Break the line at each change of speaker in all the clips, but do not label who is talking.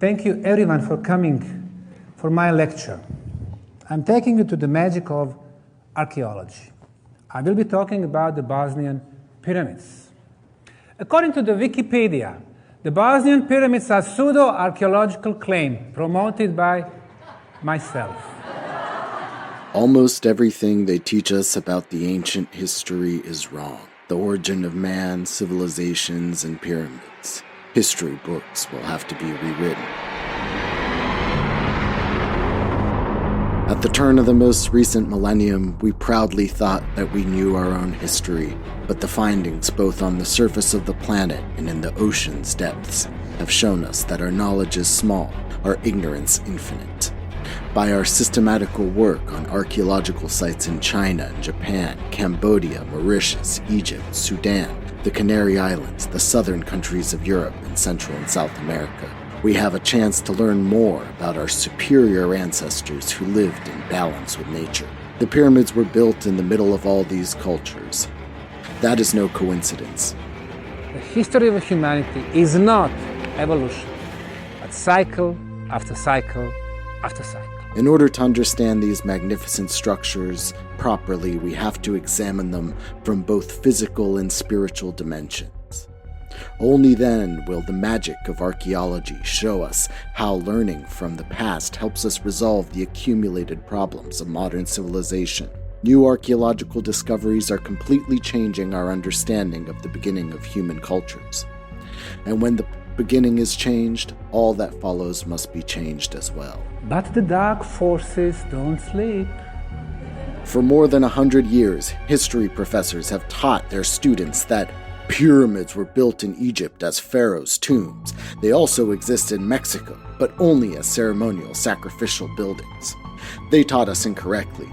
Thank you everyone for coming for my lecture. I'm taking you to the magic of archaeology. I will be talking about the Bosnian Pyramids. According to the Wikipedia, the Bosnian Pyramids are pseudo-archaeological claim promoted by myself.
Almost everything they teach us about the ancient history is wrong. The origin of man, civilizations, and pyramids. History books will have to be rewritten. At the turn of the most recent millennium, we proudly thought that we knew our own history, but the findings both on the surface of the planet and in the ocean's depths have shown us that our knowledge is small, our ignorance infinite. By our systematical work on archaeological sites in China, Japan, Cambodia, Mauritius, Egypt, Sudan, the Canary Islands, the southern countries of Europe, and Central and South America, we have a chance to learn more about our superior ancestors who lived in balance with nature. The pyramids were built in the middle of all these cultures. That is no coincidence.
The history of humanity is not evolution, but cycle after cycle after cycle.
In order to understand these magnificent structures properly, we have to examine them from both physical and spiritual dimensions. Only then will the magic of archaeology show us how learning from the past helps us resolve the accumulated problems of modern civilization. New archaeological discoveries are completely changing our understanding of the beginning of human cultures. And when the beginning is changed, all that follows must be changed as well.
But the dark forces don't sleep.
For more than 100 years, history professors have taught their students that pyramids were built in Egypt as pharaohs' tombs. They also exist in Mexico, but only as ceremonial sacrificial buildings. They taught us incorrectly.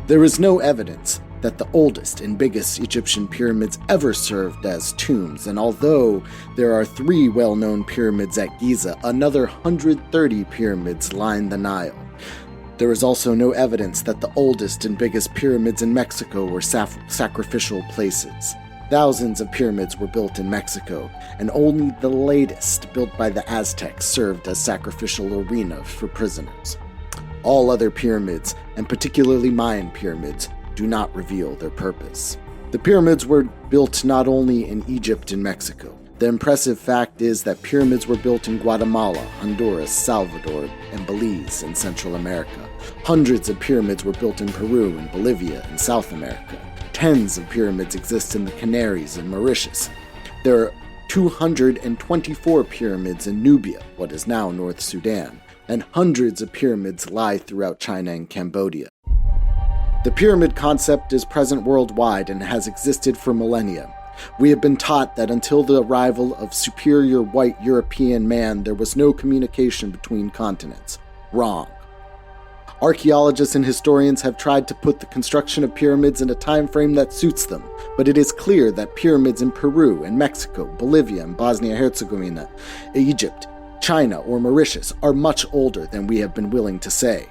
There is no evidence that the oldest and biggest Egyptian pyramids ever served as tombs, and although there are 3 well-known pyramids at Giza, another 130 pyramids line the Nile. There is also no evidence that the oldest and biggest pyramids in Mexico were sacrificial places. Thousands of pyramids were built in Mexico, and only the latest, built by the Aztecs, served as sacrificial arena for prisoners. All other pyramids, and particularly Mayan pyramids, do not reveal their purpose. The pyramids were built not only in Egypt and Mexico. The impressive fact is that pyramids were built in Guatemala, Honduras, Salvador, and Belize in Central America. Hundreds of pyramids were built in Peru and Bolivia in South America. Tens of pyramids exist in the Canaries and Mauritius. There are 224 pyramids in Nubia, what is now North Sudan, and hundreds of pyramids lie throughout China and Cambodia. The pyramid concept is present worldwide and has existed for millennia. We have been taught that until the arrival of superior white European man, there was no communication between continents. Wrong. Archaeologists and historians have tried to put the construction of pyramids in a time frame that suits them, but it is clear that pyramids in Peru and Mexico, Bolivia and Bosnia-Herzegovina, Egypt, China, or Mauritius are much older than we have been willing to say.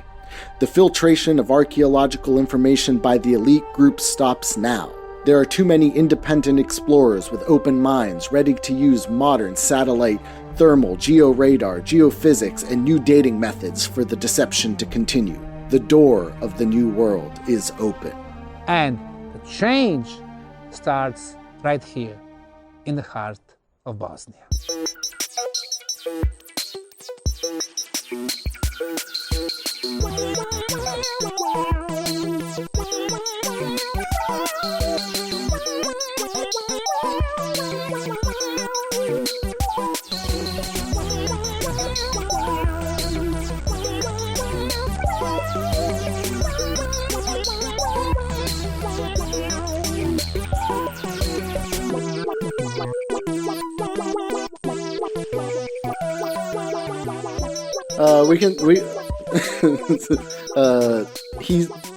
The filtration of archaeological information by the elite group stops now. There are too many independent explorers with open minds ready to use modern satellite, thermal, georadar, geophysics, and new dating methods for the deception to continue. The door of the new world is open.
And the change starts right here in the heart of Bosnia.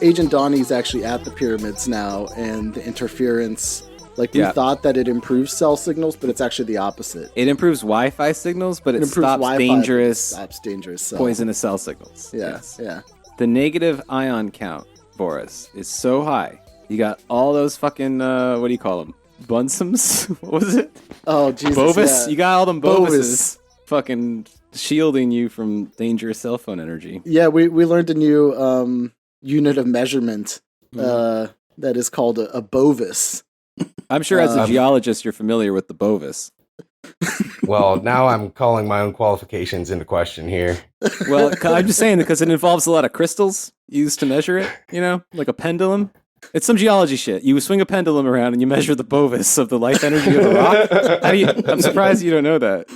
Agent Donny's actually at the pyramids now, and the interference, we thought that it improves cell signals, but it's actually the opposite.
It improves Wi-Fi signals, but it stops dangerous poisonous cell signals.
Yeah.
The negative ion count, Boris, is so high. You got all those fucking, what do you call them? Bunsums? What was it?
Oh, Jesus.
Bovis?
Yeah.
You got all them Bovises. fucking shielding you from dangerous cell phone energy.
Yeah, we learned a new unit of measurement that is called a bovis.
I'm sure as a geologist, you're familiar with the bovis.
Well, now I'm calling my own qualifications into question here.
Well, I'm just saying because it involves a lot of crystals used to measure it, like a pendulum. It's some geology shit. You swing a pendulum around and you measure the bovis of the life energy of a rock. I'm surprised you don't know that.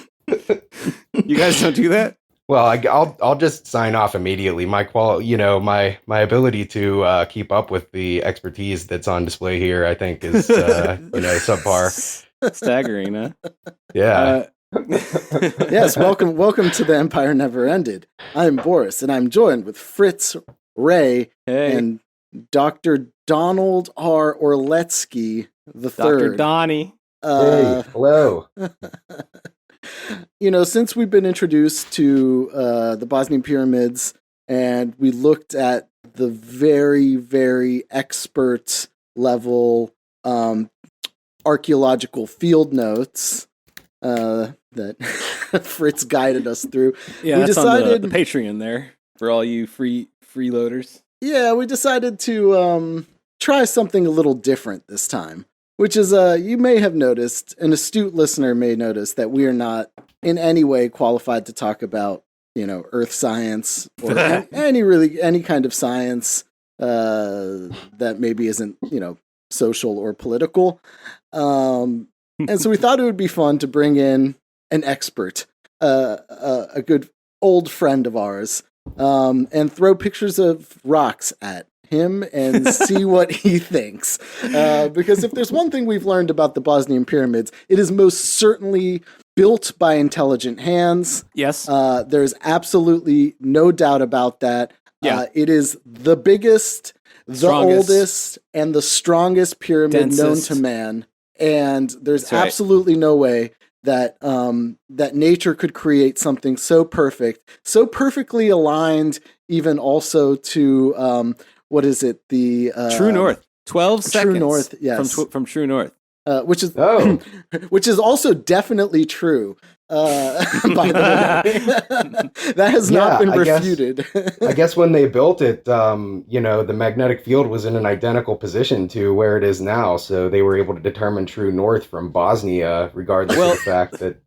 You guys don't do that?
Well, I'll just sign off immediately. My my ability to keep up with the expertise that's on display here, I think, is subpar.
Staggering, huh?
Yeah.
Yes, welcome to The Empire Never Ended. I'm Boris, and I'm joined with Fritz, Ray, and Dr. Donald R. Orletsky the
Dr. Donny.
Hey, hello.
Since we've been introduced to the Bosnian Pyramids, and we looked at the very, very expert level archaeological field notes that Fritz guided us through.
Yeah, we decided on the Patreon there for all you freeloaders.
Yeah, we decided to try something a little different this time, which is you may have noticed, an astute listener may notice that we are not in any way qualified to talk about earth science or any kind of science that maybe isn't social or political. And so we thought it would be fun to bring in an expert, a good old friend of ours, and throw pictures of rocks at him and see what he thinks. Because if there's one thing we've learned about the Bosnian Pyramids, it is most certainly built by intelligent hands.
Yes.
There's absolutely no doubt about that.
Yeah.
It is the biggest, the oldest, and the strongest pyramid known to man. And there's absolutely no way that that nature could create something so perfect, so perfectly aligned, even also to what is it? The
True North. 12 seconds.
True North, yes.
From True North.
Which is also definitely true. By the way, that has not been refuted.
I guess when they built it, the magnetic field was in an identical position to where it is now, so they were able to determine true north from Bosnia, regardless of the fact that.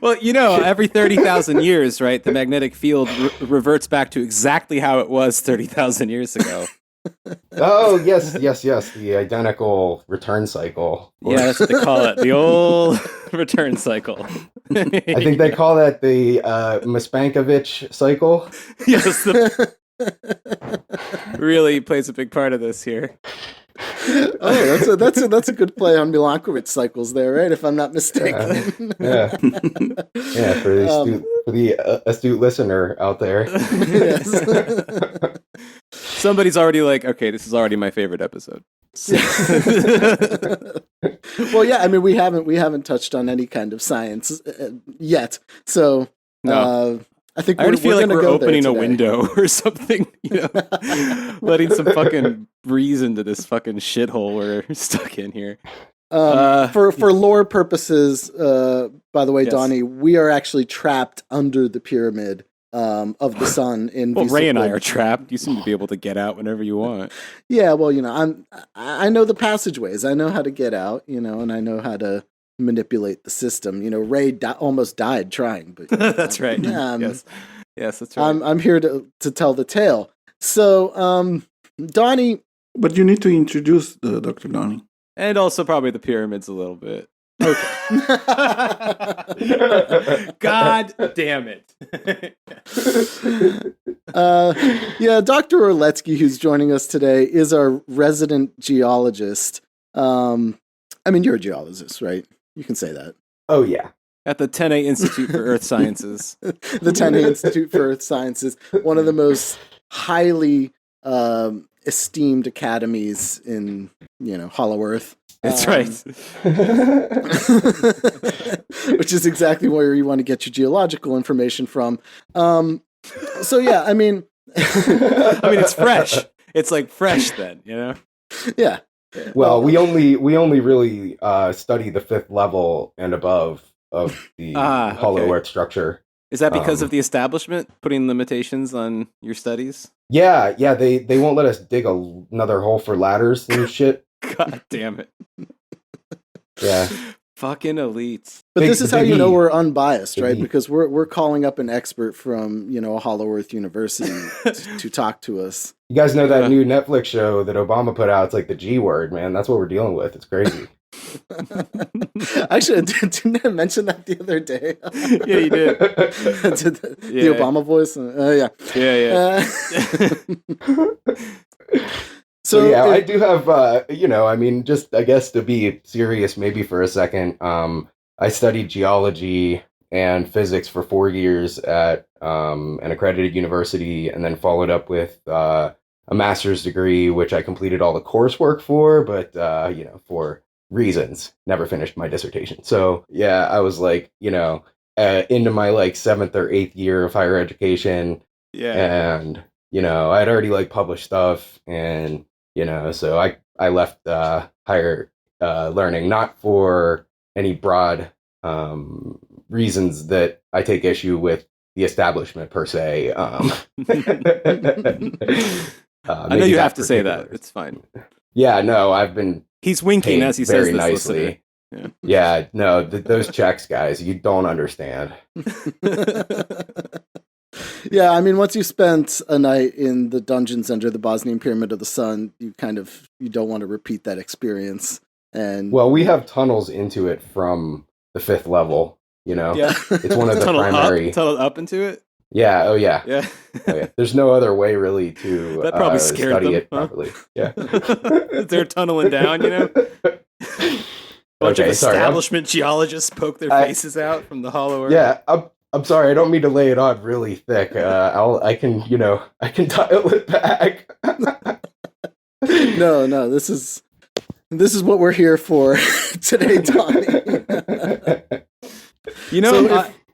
Well, every 30,000 years, right, the magnetic field reverts back to exactly how it was 30,000 years ago.
Oh, yes, the identical return cycle.
Yeah, that's what they call it, the old return cycle.
I think they call that the Mispankovich cycle.
Yes, really plays a big part of this here.
Oh, that's a good play on Milankovic cycles there, right? If I'm not mistaken.
Yeah, for the astute listener out there.
Yes.
Somebody's already like, okay, this is already my favorite episode.
Well, yeah, I mean, we haven't touched on any kind of science yet, so
no.
I think
I already feel like we're opening a
today.
window or something, letting some fucking breeze into this fucking shithole we're stuck in here.
For lore purposes, by the way,
yes.
Donny, we are actually trapped under the pyramid of the sun in
Well,
Visoko.
Ray and I are trapped. You seem to be able to get out whenever you want.
Yeah, well, I know the passageways. I know how to get out, and I know how to manipulate the system. Ray almost died trying, but
that's right. Yes, that's right.
I'm here to tell the tale. So, Donny,
but you need to introduce Dr. Donny.
And also probably the pyramids a little bit. Okay. God damn it.
Dr. Orletsky, who's joining us today, is our resident geologist. You're a geologist, right? You can say that.
Oh, yeah.
At the TENE Institute for Earth Sciences.
The TENE Institute for Earth Sciences, one of the most highly esteemed academies in, Hollow Earth.
That's right.
Which is exactly where you want to get your geological information from. So yeah, I mean,
it's fresh. It's like fresh then,
Yeah.
Well, we only really study the 5th level and above. of the
Ah,
Hollow
okay.
Earth structure.
Is that because of the establishment putting limitations on your studies?
Yeah, they won't let us dig another hole for ladders and shit.
God damn it.
Yeah.
Fucking elites.
But this is how you know we're unbiased,
Big
right?
E.
Because we're calling up an expert from, Hollow Earth University to talk to us.
You guys know that
Yeah.
new Netflix show that Obama put out? It's like the G word, man. That's what we're dealing with. It's crazy.
Actually, didn't I mention that the other day?
Yeah, you did.
The Obama voice. Yeah.
Yeah.
So yeah, I do have, I mean, just I guess to be serious, maybe for a second, I studied geology and physics for 4 years at an accredited university, and then followed up with a master's degree, which I completed all the coursework for, but for reasons, never finished my dissertation. So yeah, I was like, into my like 7th or 8th year of higher education,
Yeah.
and I'd already like published stuff, and so I left higher learning, not for any broad reasons that I take issue with the establishment per se.
I know you have to say that. It's fine.
Yeah, no, I've been
He's winking
paid
as he
very
says this,
nicely.
listener.
Yeah, no, those checks, guys, you don't understand.
Yeah, I mean, once you spent a night in the dungeons under the Bosnian Pyramid of the Sun, you don't want to repeat that experience. And
Well, we have tunnels into it from the 5th level.
Yeah.
It's one of the primary.
Tunnel up into it?
Yeah. Oh yeah.
Yeah.
Oh, yeah. There's no other way really to
That probably scared
study
them,
it
huh?
properly. Yeah.
They're tunneling down, Bunch of establishment geologists poke their faces out from the hollow earth.
Yeah, I'm sorry. I don't mean to lay it on really thick. I can dial it back.
No. This is what we're here for today, Donny.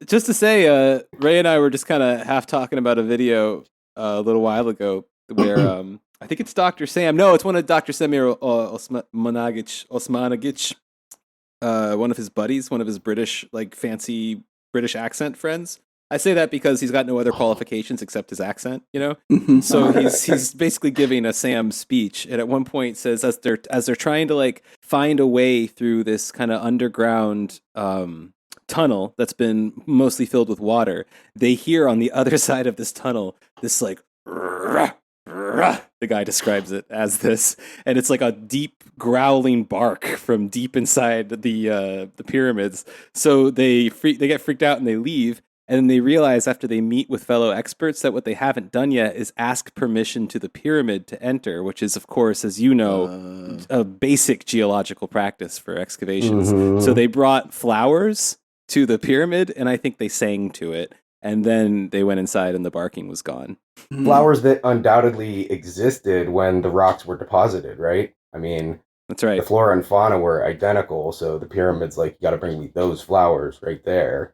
Just to say, Ray and I were just kind of half talking about a video a little while ago where I think it's Dr. Sam. No, it's one of Dr. Samir Osmanagic, one of his buddies, one of his British, like fancy British accent friends. I say that because he's got no other qualifications except his accent, So he's basically giving a Sam speech, and at one point says as they're trying to like find a way through this kind of underground tunnel that's been mostly filled with water, they hear on the other side of this tunnel this like rah, rah. The guy describes it as this, and it's like a deep growling bark from deep inside the pyramids. So they get freaked out and they leave. And then they realize after they meet with fellow experts that what they haven't done yet is ask permission to the pyramid to enter, which is, of course, as you know, a basic geological practice for excavations.
Mm-hmm.
So they brought flowers to the pyramid, and I think they sang to it. And then they went inside and the barking was gone.
Flowers that undoubtedly existed when the rocks were deposited, right? I mean,
that's right.
The flora and fauna were identical, so the pyramid's like, you got to bring me those flowers right there.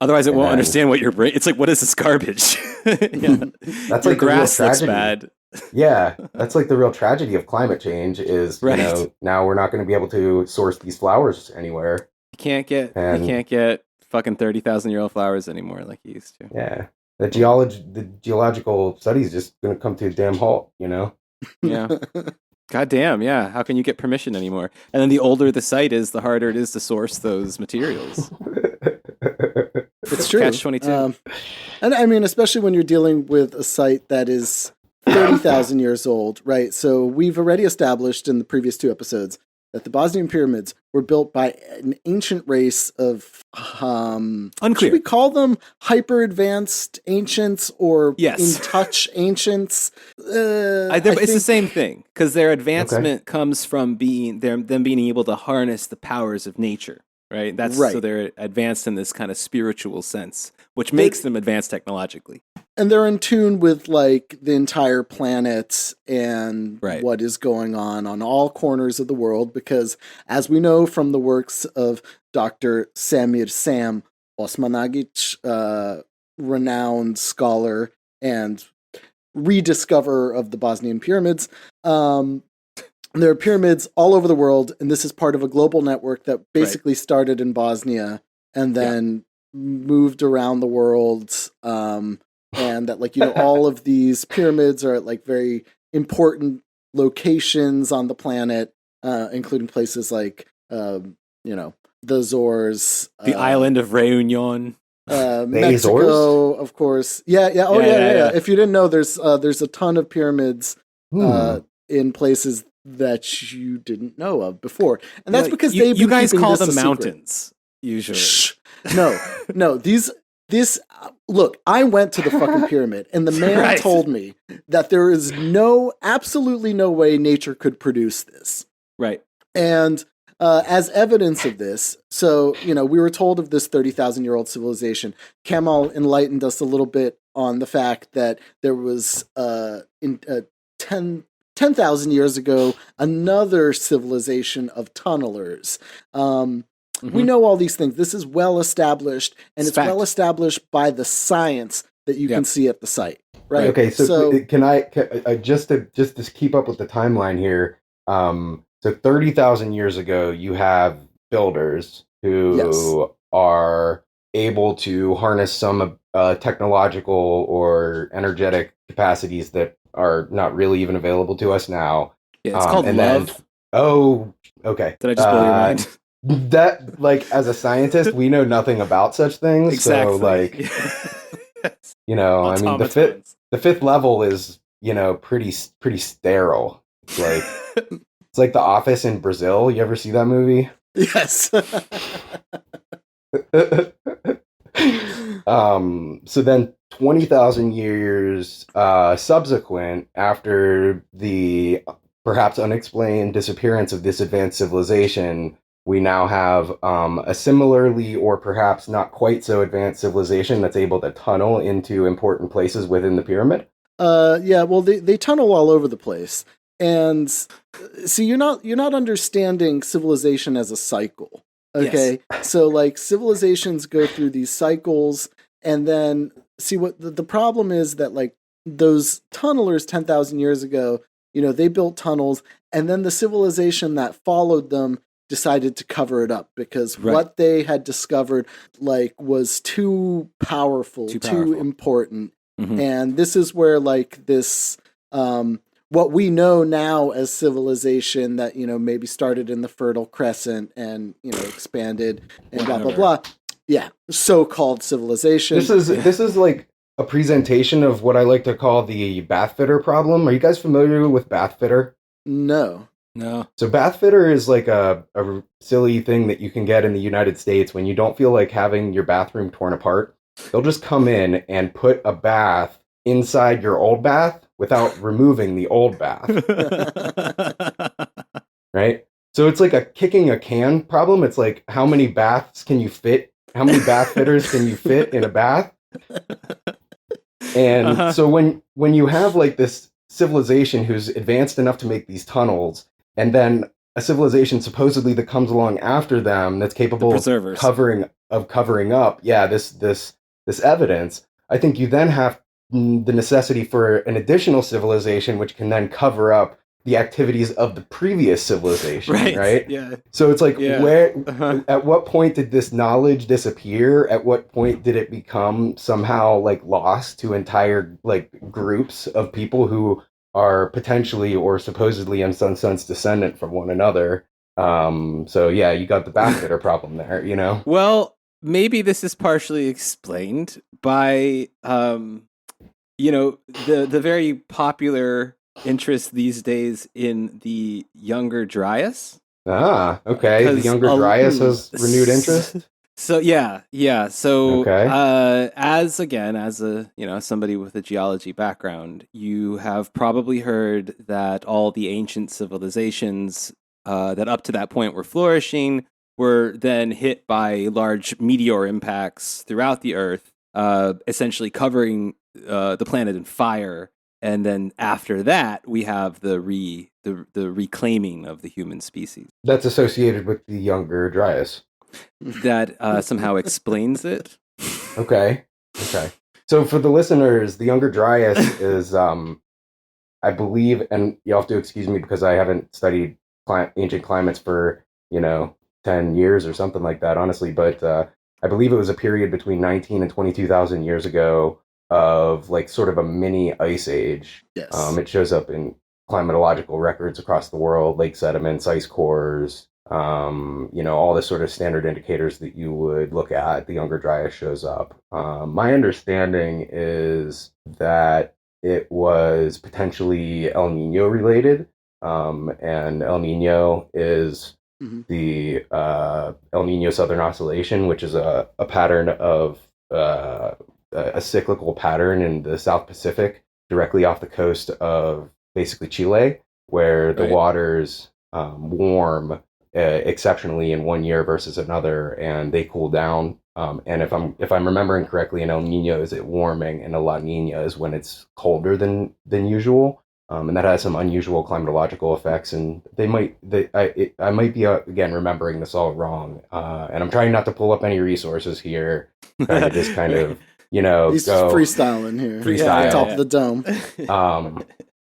Otherwise it won't understand what your brain. It's like, what is this garbage? Yeah.
That's
your
like
grass
the real
looks
tragedy.
bad.
Yeah, that's like the real tragedy of climate change is,
right.
Now we're not going to be able to source these flowers anywhere.
You can't get fucking 30,000-year-old flowers anymore like you used to.
Yeah, the geological studies just going to come to a damn halt.
Yeah. God damn, yeah. How can you get permission anymore? And then the older the site is, the harder it is to source those materials.
It's true.
Catch-22.
And I mean, especially when you're dealing with a site that is 30,000 years old, right? So we've already established in the previous 2 episodes that the Bosnian Pyramids were built by an ancient race of,
unclear.
Should we call them hyper-advanced ancients or in-touch ancients?
It's the same thing, because their advancement comes from them being able to harness the powers of nature. Right? That's right. So they're advanced in this kind of spiritual sense, which makes them advanced technologically.
And they're in tune with like the entire planet and what is going on all corners of the world, because as we know from the works of Dr. Samir Sam Osmanagic, renowned scholar and rediscoverer of the Bosnian Pyramids, there are pyramids all over the world, and this is part of a global network that basically started in Bosnia and then moved around the world, and that, like, all of these pyramids are at, like, very important locations on the planet, including places like, the Azores,
the island of Reunion.
Mexico, of course. Yeah. If you didn't know, there's a ton of pyramids in places that you didn't know of before, and that's because you guys call them
mountains usually.
Shh. No. This look. I went to the fucking pyramid, and the man told me that there is absolutely no way nature could produce this.
Right.
And as evidence of this, so, we were told of this 30,000-year-old civilization. Kamal enlightened us a little bit on the fact that there was, 10,000 years ago, another civilization of tunnelers. We know all these things. This is well established, and it's well established by the science that you can see at the site. Right.
Okay. So can I just to keep up with the timeline here? So 30,000 years ago, you have builders who are able to harness some technological or energetic capacities that are not really even available to us now.
Yeah, it's called love.
Okay.
Did I just blow your mind?
That, like, as a scientist, we know nothing about such things.
Exactly.
So, like, I mean, the fifth level is, pretty sterile. It's like it's like The Office in Brazil. You ever see that movie?
Yes.
So then 20,000 years subsequent, after the perhaps unexplained disappearance of this advanced civilization, we now have a similarly or perhaps not quite so advanced civilization that's able to tunnel into important places within the pyramid.
Well, they tunnel all over the place. And see, you're not understanding civilization as a cycle. Okay. Yes. So, like, civilizations go through these cycles, and then see what the problem is that, like, those tunnelers 10,000 years ago, they built tunnels, and then the civilization that followed them decided to cover it up because what they had discovered, like, was too powerful, too important. Mm-hmm. And this is where, like, this, what we know now as civilization that, maybe started in the Fertile Crescent and, expanded and blah, blah, blah. Yeah. So-called civilization.
This is like a presentation of what I like to call the bath fitter problem. Are you guys familiar with bath fitter?
No.
So bath fitter is like a silly thing that you can get in the United States when you don't feel like having your bathroom torn apart. They'll just come in and put a bath inside your old bath without removing the old bath. Right? So it's like a kicking a can problem. It's like, how many baths can you fit? How many bath fitters can you fit in a bath? And so when you have, like, this civilization who's advanced enough to make these tunnels, and then a civilization supposedly that comes along after them that's capable of covering up, this evidence, I think you then have the necessity for an additional civilization which can then cover up the activities of the previous civilization, right?
Yeah.
So it's like, where, at what point did this knowledge disappear? At what point did it become somehow, like, lost to entire, like, groups of people who are potentially or supposedly in some sense descendant from one another? So yeah, you got the bath fitter problem there,
Well, maybe this is partially explained by, the very popular interest these days in the Younger Dryas.
Ah, okay. The Younger Dryas has renewed interest.
So yeah. So as somebody with a geology background, you have probably heard that all the ancient civilizations that up to that point were flourishing were then hit by large meteor impacts throughout the Earth, essentially covering the planet in fire. And then after that, we have the reclaiming of the human species.
That's associated with the Younger Dryas.
That somehow explains it.
Okay. So for the listeners, the Younger Dryas is, I believe, and you'll have to excuse me because I haven't studied ancient climates for, 10 years or something like that, honestly. But I believe it was a period between 19 and 22,000 years ago of like sort of a mini ice age.
Yes.
It shows up in climatological records across the world, lake sediments, ice cores, all the sort of standard indicators that you would look at. The Younger Dryas shows up. My understanding is that it was potentially El Nino related, and El Nino is the El Nino Southern Oscillation, which is a pattern of a cyclical pattern in the South Pacific, directly off the coast of basically Chile, where the waters warm exceptionally in one year versus another, and they cool down. And if I'm remembering correctly, an El Nino is it warming, and a La Nina is when it's colder than usual. And that has some unusual climatological effects, and I might be again remembering this all wrong, and I'm trying not to pull up any resources here, trying to just kind of
he's
go
freestyling here,
freestyle,
top of the dome.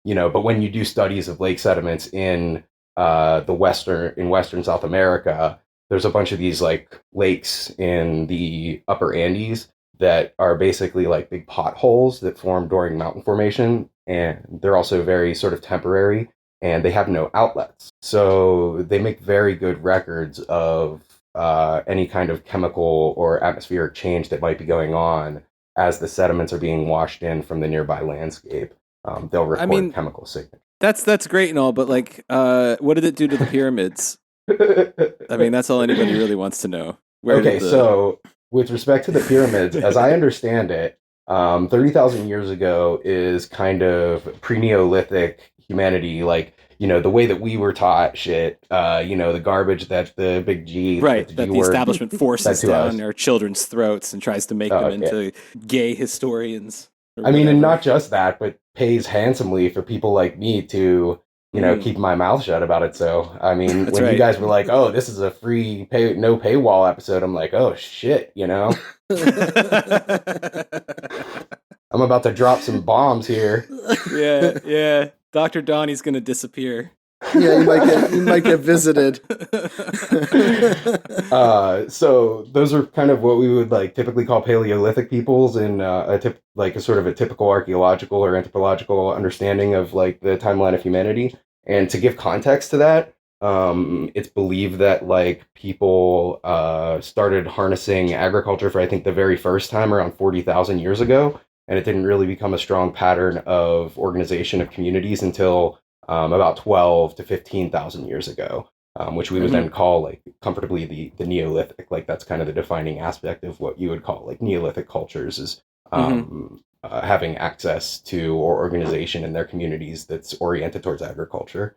But when you do studies of lake sediments in Western South America, there's a bunch of these like lakes in the upper Andes that are basically like big potholes that form during mountain formation, and they're also very sort of temporary, and they have no outlets. So they make very good records of any kind of chemical or atmospheric change that might be going on as the sediments are being washed in from the nearby landscape. They'll record chemical signatures.
That's great and all, but like, what did it do to the pyramids? I mean, that's all anybody really wants to know.
So with respect to the pyramids, as I understand it, 30,000 years ago is kind of pre-Neolithic humanity, like, the way that we were taught shit, the garbage that the big G...
Right, that the establishment forces down our children's throats and tries to make them into gay historians.
I mean, and not just that, but pays handsomely for people like me to... keep my mouth shut about it. So, I mean, you guys were like, oh, this is a free no paywall episode, I'm like, oh, shit, I'm about to drop some bombs here.
Yeah. Dr. Donny's going to disappear.
Yeah, you might get visited.
So those are kind of what we would like typically call Paleolithic peoples in a sort of a typical archaeological or anthropological understanding of like the timeline of humanity. And to give context to that, it's believed that like people started harnessing agriculture for I think the very first time around 40,000 years ago, and it didn't really become a strong pattern of organization of communities until about 12 to 15,000 years ago, which we would then call like comfortably the Neolithic. Like that's kind of the defining aspect of what you would call like Neolithic cultures is having access to or organization in their communities that's oriented towards agriculture,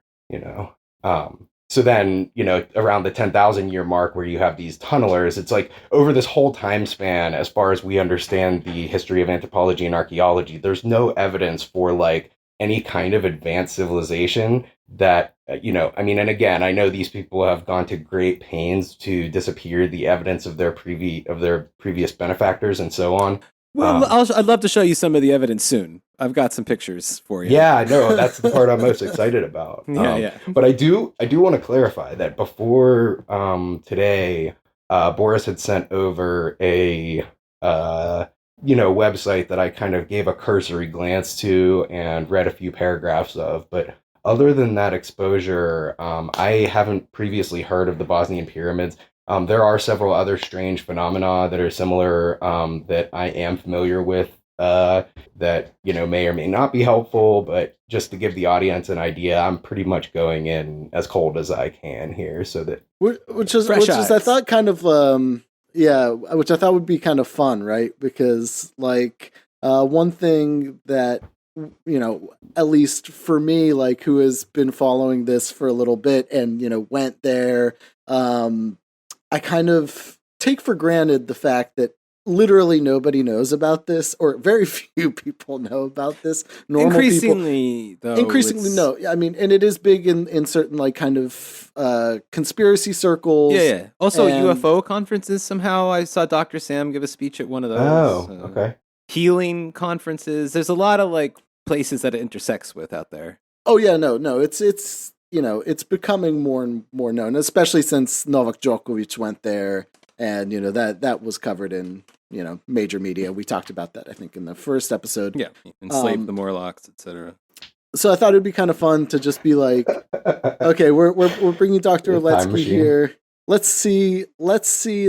So then, around the 10,000 year mark where you have these tunnelers, it's like over this whole time span, as far as we understand the history of anthropology and archaeology, there's no evidence for like any kind of advanced civilization that, and again, I know these people have gone to great pains to disappear the evidence of their previous benefactors and so on.
Well, I'd love to show you some of the evidence soon. I've got some pictures for you.
Yeah, no, that's the part I'm most excited about. But I do want to clarify that before today, Boris had sent over a website that I kind of gave a cursory glance to and read a few paragraphs of. But other than that exposure, I haven't previously heard of the Bosnian Pyramids. There are several other strange phenomena that are similar that I am familiar with that may or may not be helpful, but just to give the audience an idea, I'm pretty much going in as cold as I can here, so that
which is I thought kind of which I thought would be kind of fun, right? Because like one thing that at least for me, like who has been following this for a little bit and went there, I kind of take for granted the fact that literally nobody knows about this, or very few people know about this.
Increasingly,
no. I mean, and it is big in certain like kind of conspiracy circles.
Yeah. Also, UFO conferences. Somehow, I saw Dr. Sam give a speech at one of those.
Oh, okay.
Healing conferences. There's a lot of like places that it intersects with out there.
Oh yeah, no. It's it's becoming more and more known, especially since Novak Djokovic went there. And, that was covered in, major media. We talked about that, I think, in the first episode.
Yeah, enslaved the Morlocks, etc.
So I thought it'd be kind of fun to just be like, okay, we're bringing Dr. Oletsky here. Let's see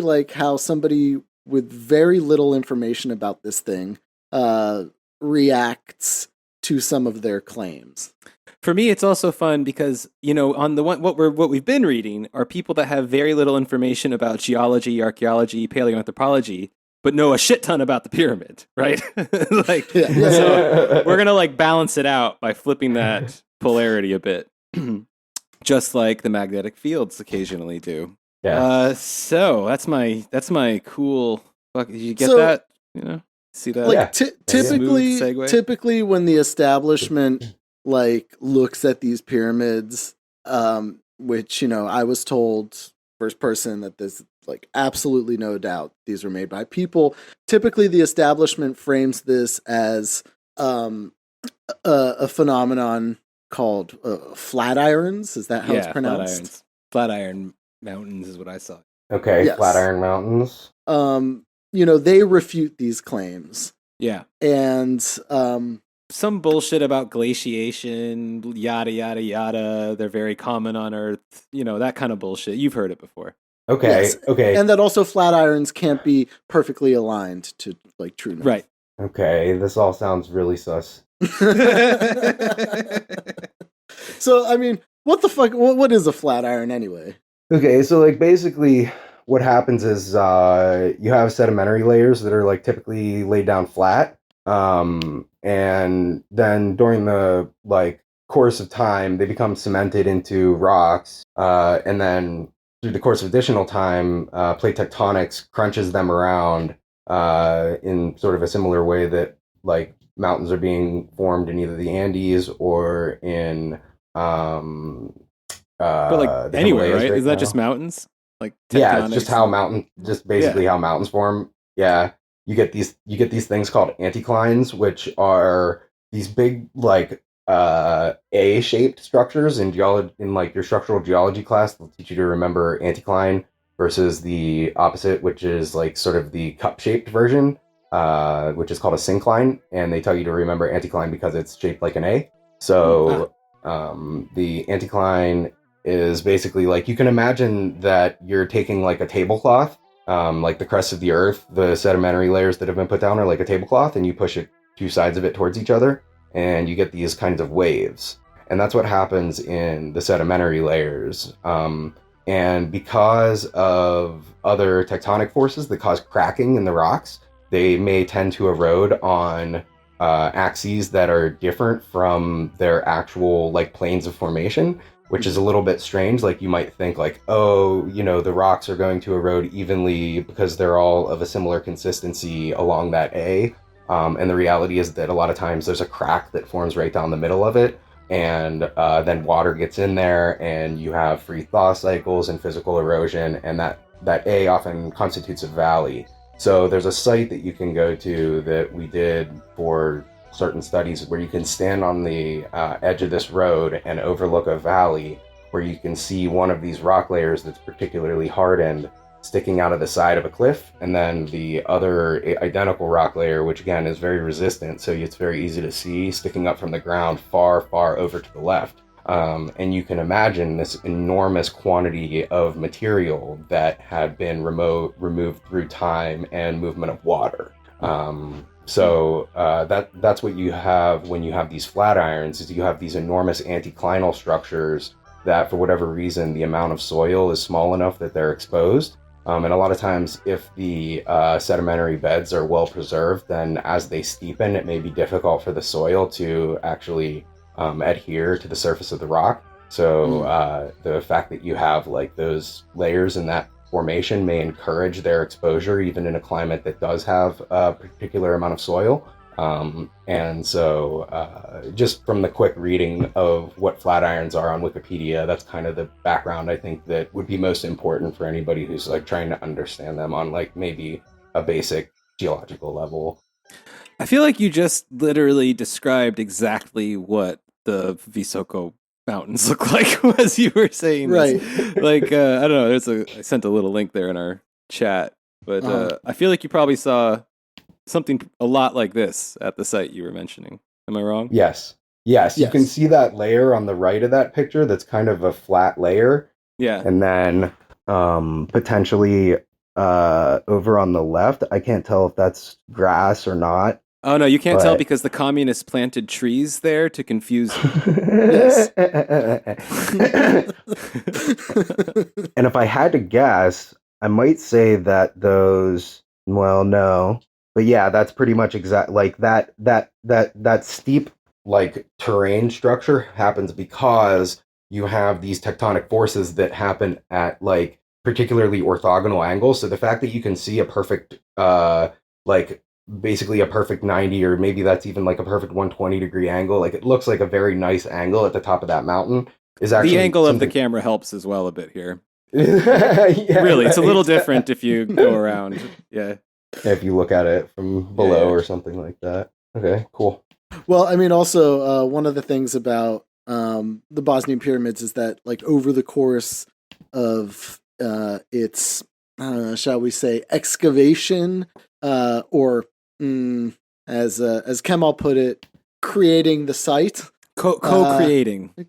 like how somebody with very little information about this thing reacts to some of their claims.
For me, it's also fun because, on the one, what we've been reading are people that have very little information about geology, archaeology, paleoanthropology, but know a shit ton about the pyramid, right? So we're gonna balance it out by flipping that polarity a bit, just like the magnetic fields occasionally do.
Yeah.
So that's my cool. Did you get that? See that?
Typically, when the establishment looks at these pyramids, which I was told first person that there's absolutely no doubt these were made by people. Typically, the establishment frames this as a phenomenon called flatirons. Is that how it's pronounced?
Flatiron mountains is what I saw.
Okay, yes. Flatiron mountains.
They refute these claims.
Yeah,
and
some bullshit about glaciation, yada yada yada. They're very common on Earth. That kind of bullshit. You've heard it before.
Okay. Yes. Okay.
And that also flatirons can't be perfectly aligned to true north.
Right.
Okay. This all sounds really sus.
So, I mean, what the fuck? What is a flatiron anyway?
Okay. So, basically, what happens is you have sedimentary layers that are typically laid down flat, and then during the course of time, they become cemented into rocks, and then through the course of additional time, plate tectonics crunches them around in sort of a similar way that mountains are being formed in either the Andes or in
but anywhere, right? Is that just mountains?
Yeah, it's just how how mountains form. Yeah, you get these things called anticlines, which are these big A-shaped structures in geology. In your structural geology class, they'll teach you to remember anticline versus the opposite, which is sort of the cup-shaped version, which is called a syncline, and they tell you to remember anticline because it's shaped like an A. So the anticline is basically you can imagine that you're taking a tablecloth, the crust of the earth, the sedimentary layers that have been put down are like a tablecloth, and you push it two sides of it towards each other, and you get these kinds of waves. And that's what happens in the sedimentary layers. And because of other tectonic forces that cause cracking in the rocks, they may tend to erode on axes that are different from their actual planes of formation, which is a little bit strange. You might think the rocks are going to erode evenly because they're all of a similar consistency along that A. And the reality is that a lot of times there's a crack that forms right down the middle of it, and then water gets in there, and you have freeze-thaw cycles and physical erosion, and that A often constitutes a valley. So there's a site that you can go to that we did for certain studies where you can stand on the edge of this road and overlook a valley where you can see one of these rock layers that's particularly hardened sticking out of the side of a cliff, and then the other identical rock layer, which again is very resistant, so it's very easy to see, sticking up from the ground far, far over to the left. And you can imagine this enormous quantity of material that had been removed through time and movement of water. So that's what you have when you have these flatirons, is you have these enormous anticlinal structures that, for whatever reason, the amount of soil is small enough that they're exposed. And a lot of times, if the sedimentary beds are well preserved, then as they steepen, it may be difficult for the soil to actually adhere to the surface of the rock. So the fact that you have those layers in that formation may encourage their exposure, even in a climate that does have a particular amount of soil. And so just from the quick reading of what flatirons are on Wikipedia, that's kind of the background I think that would be most important for anybody who's trying to understand them on maybe a basic geological level.
I feel like you just literally described exactly what the Visoko mountains look like as you were saying
right
this. I don't know, I sent a little link there in our chat, but I feel like you probably saw something a lot like this at the site you were mentioning. Am I wrong?
Yes. You can see that layer on the right of that picture that's kind of a flat layer.
Yeah.
And then potentially over on the left, I can't tell if that's grass or not.
Oh, no, you can't tell because the communists planted trees there to confuse you.
Yes.
And if I had to guess, I might say that those, well, no. But yeah, that's pretty much exact. Like that steep like terrain structure happens because you have these tectonic forces that happen at like particularly orthogonal angles. So the fact that you can see a perfect like basically a perfect 90, or maybe that's even like a perfect 120-degree angle, like it looks like a very nice angle at the top of that mountain, is actually
the angle of the camera helps as well a bit here.
Yeah,
really, it's a little
right.
different if you go around. Yeah.
If you look at it from below or something like that. Okay, cool.
Well, I mean, also one of the things about the Bosnian Pyramids is that, like, over the course of its, shall we say, excavation, or as Kemal put it, creating the site,
co-creating
an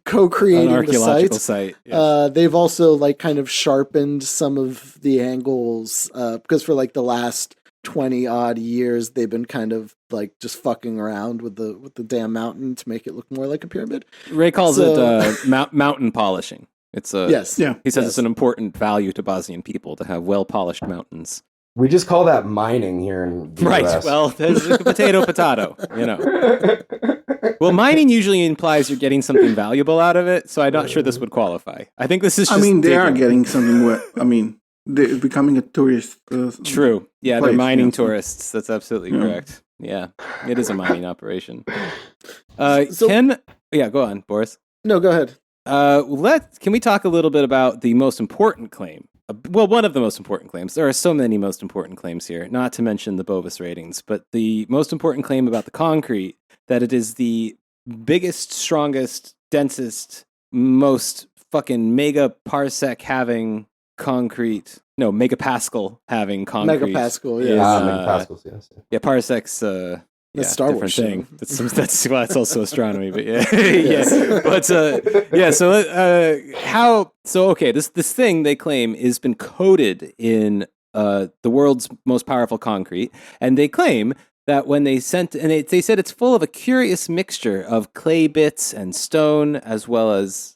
archaeological
the
site. Yes.
They've also like kind of sharpened some of the angles because for like the last 20 odd years they've been kind of like just fucking around with the damn mountain to make it look more like a pyramid.
Ray calls it mountain polishing. It's
yes.
Yeah. He says it's an important value to Bosnian people to have well polished mountains.
We just call that mining here in the
right.
US.
Well, there's potato, you know. Well, mining usually implies you're getting something valuable out of it, so I'm not sure this would qualify. I think this is just
they are getting something. They're becoming a tourist.
True. Yeah,
place,
they're mining tourists. That's absolutely correct. Yeah, it is a mining operation. Go on, Boris.
No, go ahead.
Can we talk a little bit about the most important claim? Well, one of the most important claims. There are so many most important claims here, not to mention the Bovis ratings, but the most important claim about the concrete, that it is the biggest, strongest, densest, most fucking megaparsec having concrete. No, megapascal having concrete.
Megapascal, yeah.
Megapascals, yes.
Yeah, parsecs.
That's Star Wars
thing. That's also astronomy, but yeah, yeah. But this thing they claim has been coated in the world's most powerful concrete, and they claim that when they said it's full of a curious mixture of clay bits and stone, as well as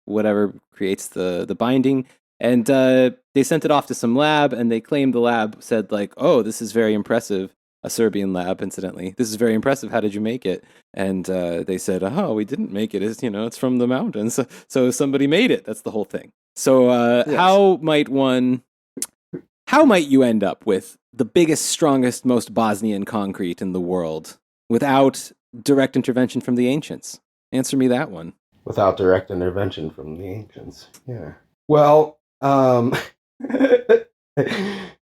whatever creates the binding. And they sent it off to some lab, and they claimed the lab said like, "Oh, this is very impressive." A Serbian lab, incidentally. This is very impressive. How did you make it? And they said, "Oh, we didn't make it. It's from the mountains. So somebody made it." That's the whole thing. So yes. How might you end up with the biggest, strongest, most Bosnian concrete in the world without direct intervention from the ancients? Answer me that one.
Without direct intervention from the ancients. Yeah. Well,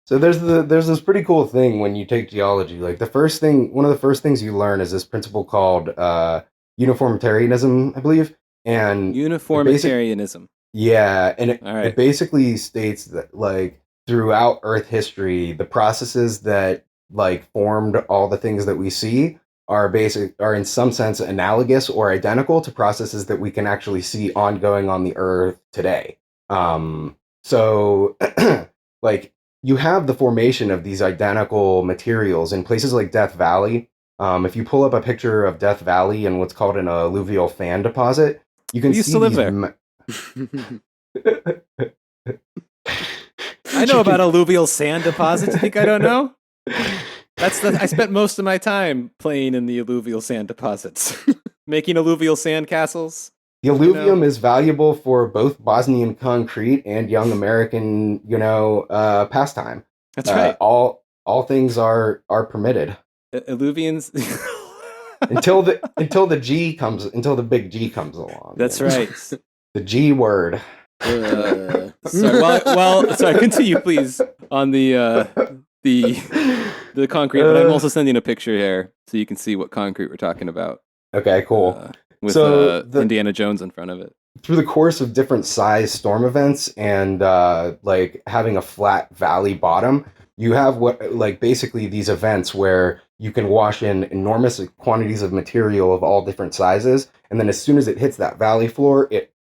so there's this pretty cool thing when you take geology. Like one of the first things you learn is this principle called uniformitarianism, I believe. And
uniformitarianism.
And it basically states that like throughout Earth history, the processes that like formed all the things that we see are in some sense analogous or identical to processes that we can actually see ongoing on the Earth today. So like you have the formation of these identical materials in places like Death Valley. If you pull up a picture of Death Valley and what's called an alluvial fan deposit, you can see
used to live there. I know about alluvial sand deposits. You think I don't know? I spent most of my time playing in the alluvial sand deposits, making alluvial sand castles.
The alluvium is valuable for both Bosnian concrete and young American, pastime.
That's right.
All things are permitted.
Alluvians
until the big G comes along.
That's right.
The G word.
Sorry. Continue, please, on the concrete. But I'm also sending a picture here so you can see what concrete we're talking about.
Okay, cool.
With Indiana Jones in front of it.
through the course of different size storm events and like having a flat valley bottom, you have what like basically these events where you can wash in enormous quantities of material of all different sizes, and then as soon as it hits that valley floor, it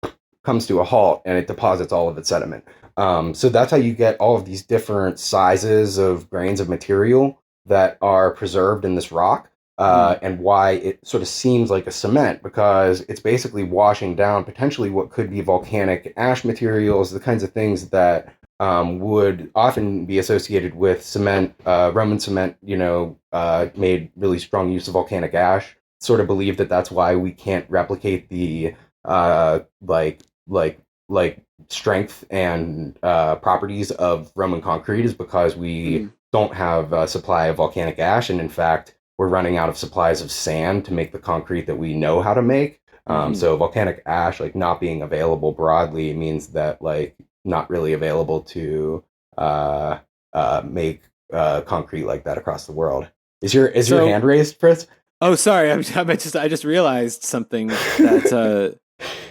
comes to a halt and it deposits all of its sediment. So that's how you get all of these different sizes of grains of material that are preserved in this rock. And why it sort of seems like a cement, because it's basically washing down potentially what could be volcanic ash materials, the kinds of things that would often be associated with cement. Roman cement, made really strong use of volcanic ash. Sort of believe that that's why we can't replicate the like strength and properties of Roman concrete, is because we don't have a supply of volcanic ash, and in fact, we're running out of supplies of sand to make the concrete that we know how to make. So volcanic ash, like not being available broadly, means that like not really available to make concrete like that across the world. Is your hand raised, Fritz?
Oh, sorry. I just realized something that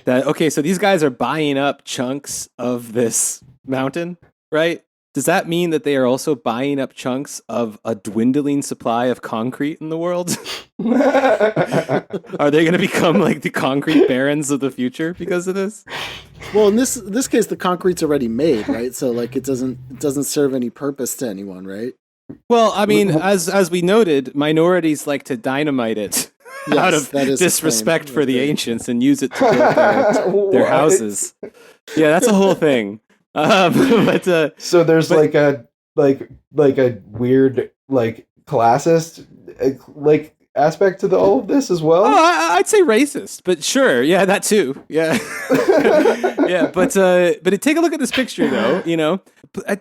okay. So these guys are buying up chunks of this mountain, right? Does that mean that they are also buying up chunks of a dwindling supply of concrete in the world? Are they going to become like the concrete barons of the future because of this?
Well, in this case, the concrete's already made, right? So like it doesn't serve any purpose to anyone, right?
Well, I mean, as we noted, minorities like to dynamite it out of disrespect for the ancients and use it to build their houses. Yeah, that's a whole thing.
So there's like a weird like classist like aspect to all of this as well.
Oh, I'd say racist, but sure, yeah, that too, yeah, yeah. But take a look at this picture, though.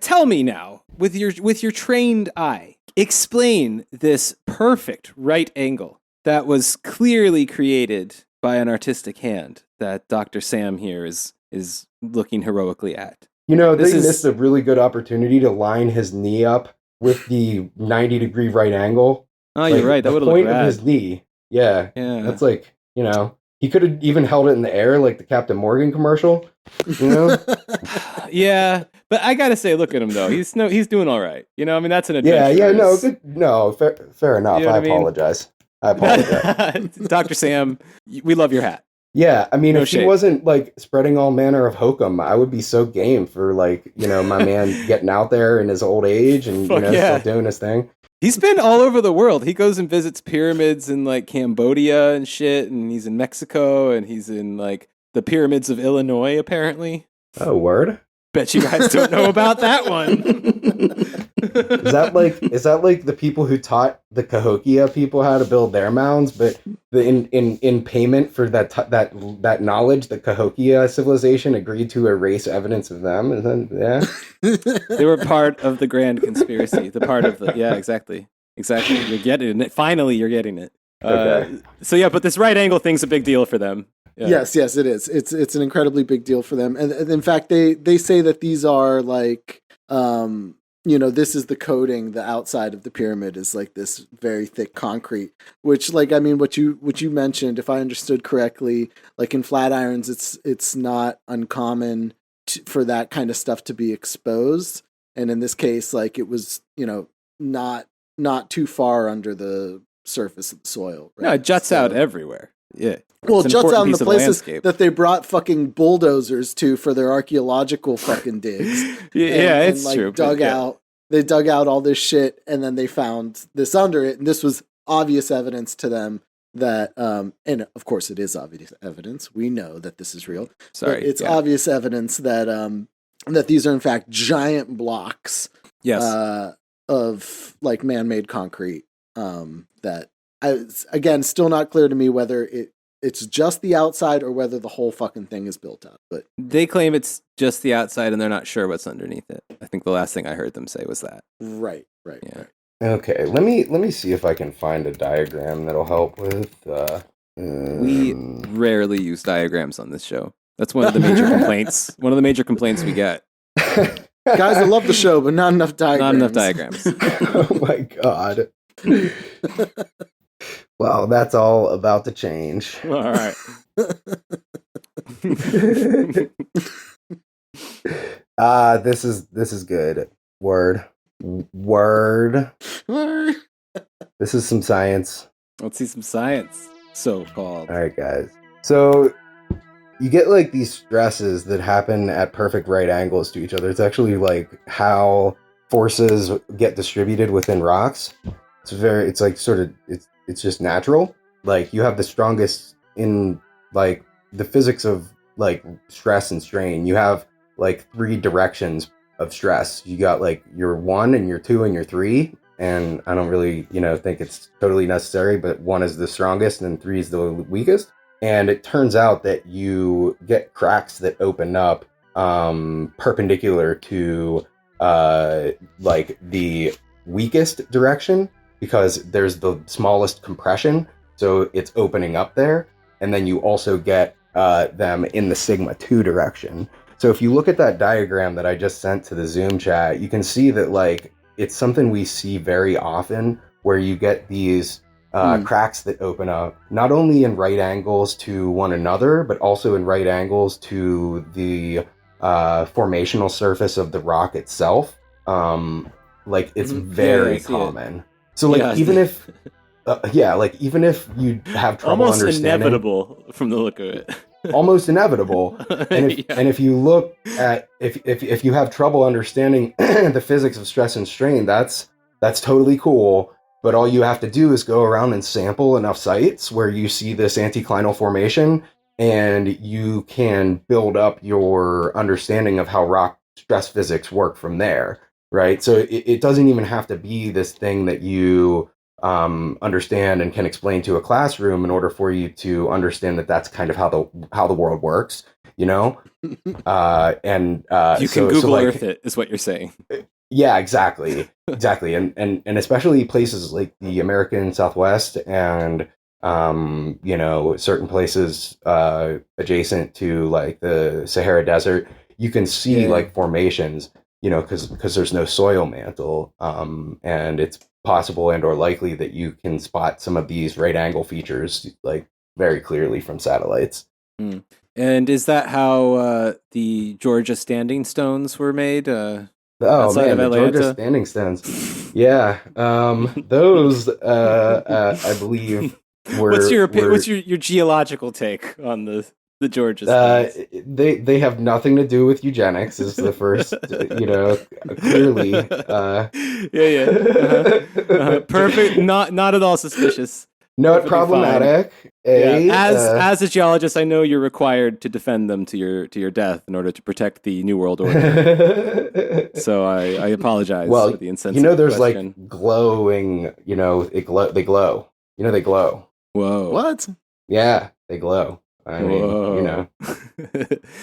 Tell me now, with your trained eye, explain this perfect right angle that was clearly created by an artistic hand that Dr. Sam here is looking heroically at.
They missed a really good opportunity to line his knee up with the 90-degree right angle.
Oh, you're right. That would have looked rad.
The point of his knee. Yeah. That's like, he could have even held it in the air like the Captain Morgan commercial,
Yeah, but I got to say, look at him, though. He's doing all right. That's an adventure.
Yeah, no, good. No, fair enough. I apologize.
Dr. Sam, we love your hat.
Yeah, I mean, if he wasn't like spreading all manner of hokum, I would be so game for like, my man getting out there in his old age and still doing his thing.
He's been all over the world. He goes and visits pyramids in like Cambodia and shit, and he's in Mexico, and he's in like the pyramids of Illinois, apparently.
Oh, word?
Bet you guys don't know about that one.
Is that like the people who taught the Cahokia people how to build their mounds, but in payment for that knowledge, the Cahokia civilization agreed to erase evidence of them? And then,
they were part of the grand conspiracy. Exactly. You're getting it. Finally, you're getting it.
Okay.
But this right angle thing's a big deal for them. Yeah.
Yes, it is. It's an incredibly big deal for them, and in fact, they say that these are like. This is the coating. The outside of the pyramid is like this very thick concrete, which, like, I mean, what you mentioned, if I understood correctly, like in Flatirons, it's not uncommon for that kind of stuff to be exposed, and in this case, like it was, not too far under the surface of the soil. Right?
No, it juts out everywhere. Yeah.
Well, it juts out in the places that they brought fucking bulldozers to for their archaeological fucking digs.
It's true.
They dug out all this shit, and then they found this under it, and this was obvious evidence to them that, and of course it is obvious evidence. We know that this is real. It's obvious evidence that that these are in fact giant blocks.
Yes.
Of like man-made concrete. That again, still not clear to me whether it's just the outside or whether the whole fucking thing is built up. But
they claim it's just the outside and they're not sure what's underneath it. I think the last thing I heard them say was that.
Right.
Okay, let me see if I can find a diagram that'll help with
We rarely use diagrams on this show. That's one of the major complaints. One of the major complaints we get.
Guys, I love the show, but not enough diagrams.
Not enough diagrams.
Oh my god. Well, that's all about to change.
All right.
This is good. Word. This is some science.
Let's see some science. So called.
All right, guys. So you get like these stresses that happen at perfect right angles to each other. It's actually like how forces get distributed within rocks. It's like sort of it's just natural. Like you have the strongest in like the physics of like stress and strain. You have like 3 directions of stress. You got like your 1 and your 2 and your 3. And I don't really, think it's totally necessary, but 1 is the strongest and then 3 is the weakest. And it turns out that you get cracks that open up perpendicular to like the weakest direction because there's the smallest compression. So it's opening up there. And then you also get them in the sigma 2 direction. So if you look at that diagram that I just sent to the Zoom chat, you can see that like it's something we see very often where you get these cracks that open up, not only in right angles to one another, but also in right angles to the formational surface of the rock itself. Like it's very common. So like even if even if you have trouble
almost
understanding,
inevitable from the look of it.
Almost inevitable. And if you look at if you have trouble understanding the physics of stress and strain, that's totally cool. But all you have to do is go around and sample enough sites where you see this anticlinal formation, and you can build up your understanding of how rock stress physics work from there, right? So it doesn't even have to be this thing that you understand and can explain to a classroom in order for you to understand that that's kind of how the world works, and
you can Google Earth it is what you're saying.
Yeah, exactly. And especially places like the American Southwest and certain places adjacent to like the Sahara Desert, you can see like formations, because there's no soil mantle, and it's possible and or likely that you can spot some of these right angle features like very clearly from satellites.
And is that how the Georgia standing stones were made?
The Georgia standing stones. Yeah, those I believe were.
What's your geological take on the Georgia stones?
They have nothing to do with eugenics. Is the first, clearly.
Perfect. Not at all suspicious.
Not problematic.
As a geologist, I know you're required to defend them to your death in order to protect the New World Order. So I apologize for the insensitive
there's
question.
like glowing. They glow. They glow.
Whoa!
What?
Yeah, they glow. I mean,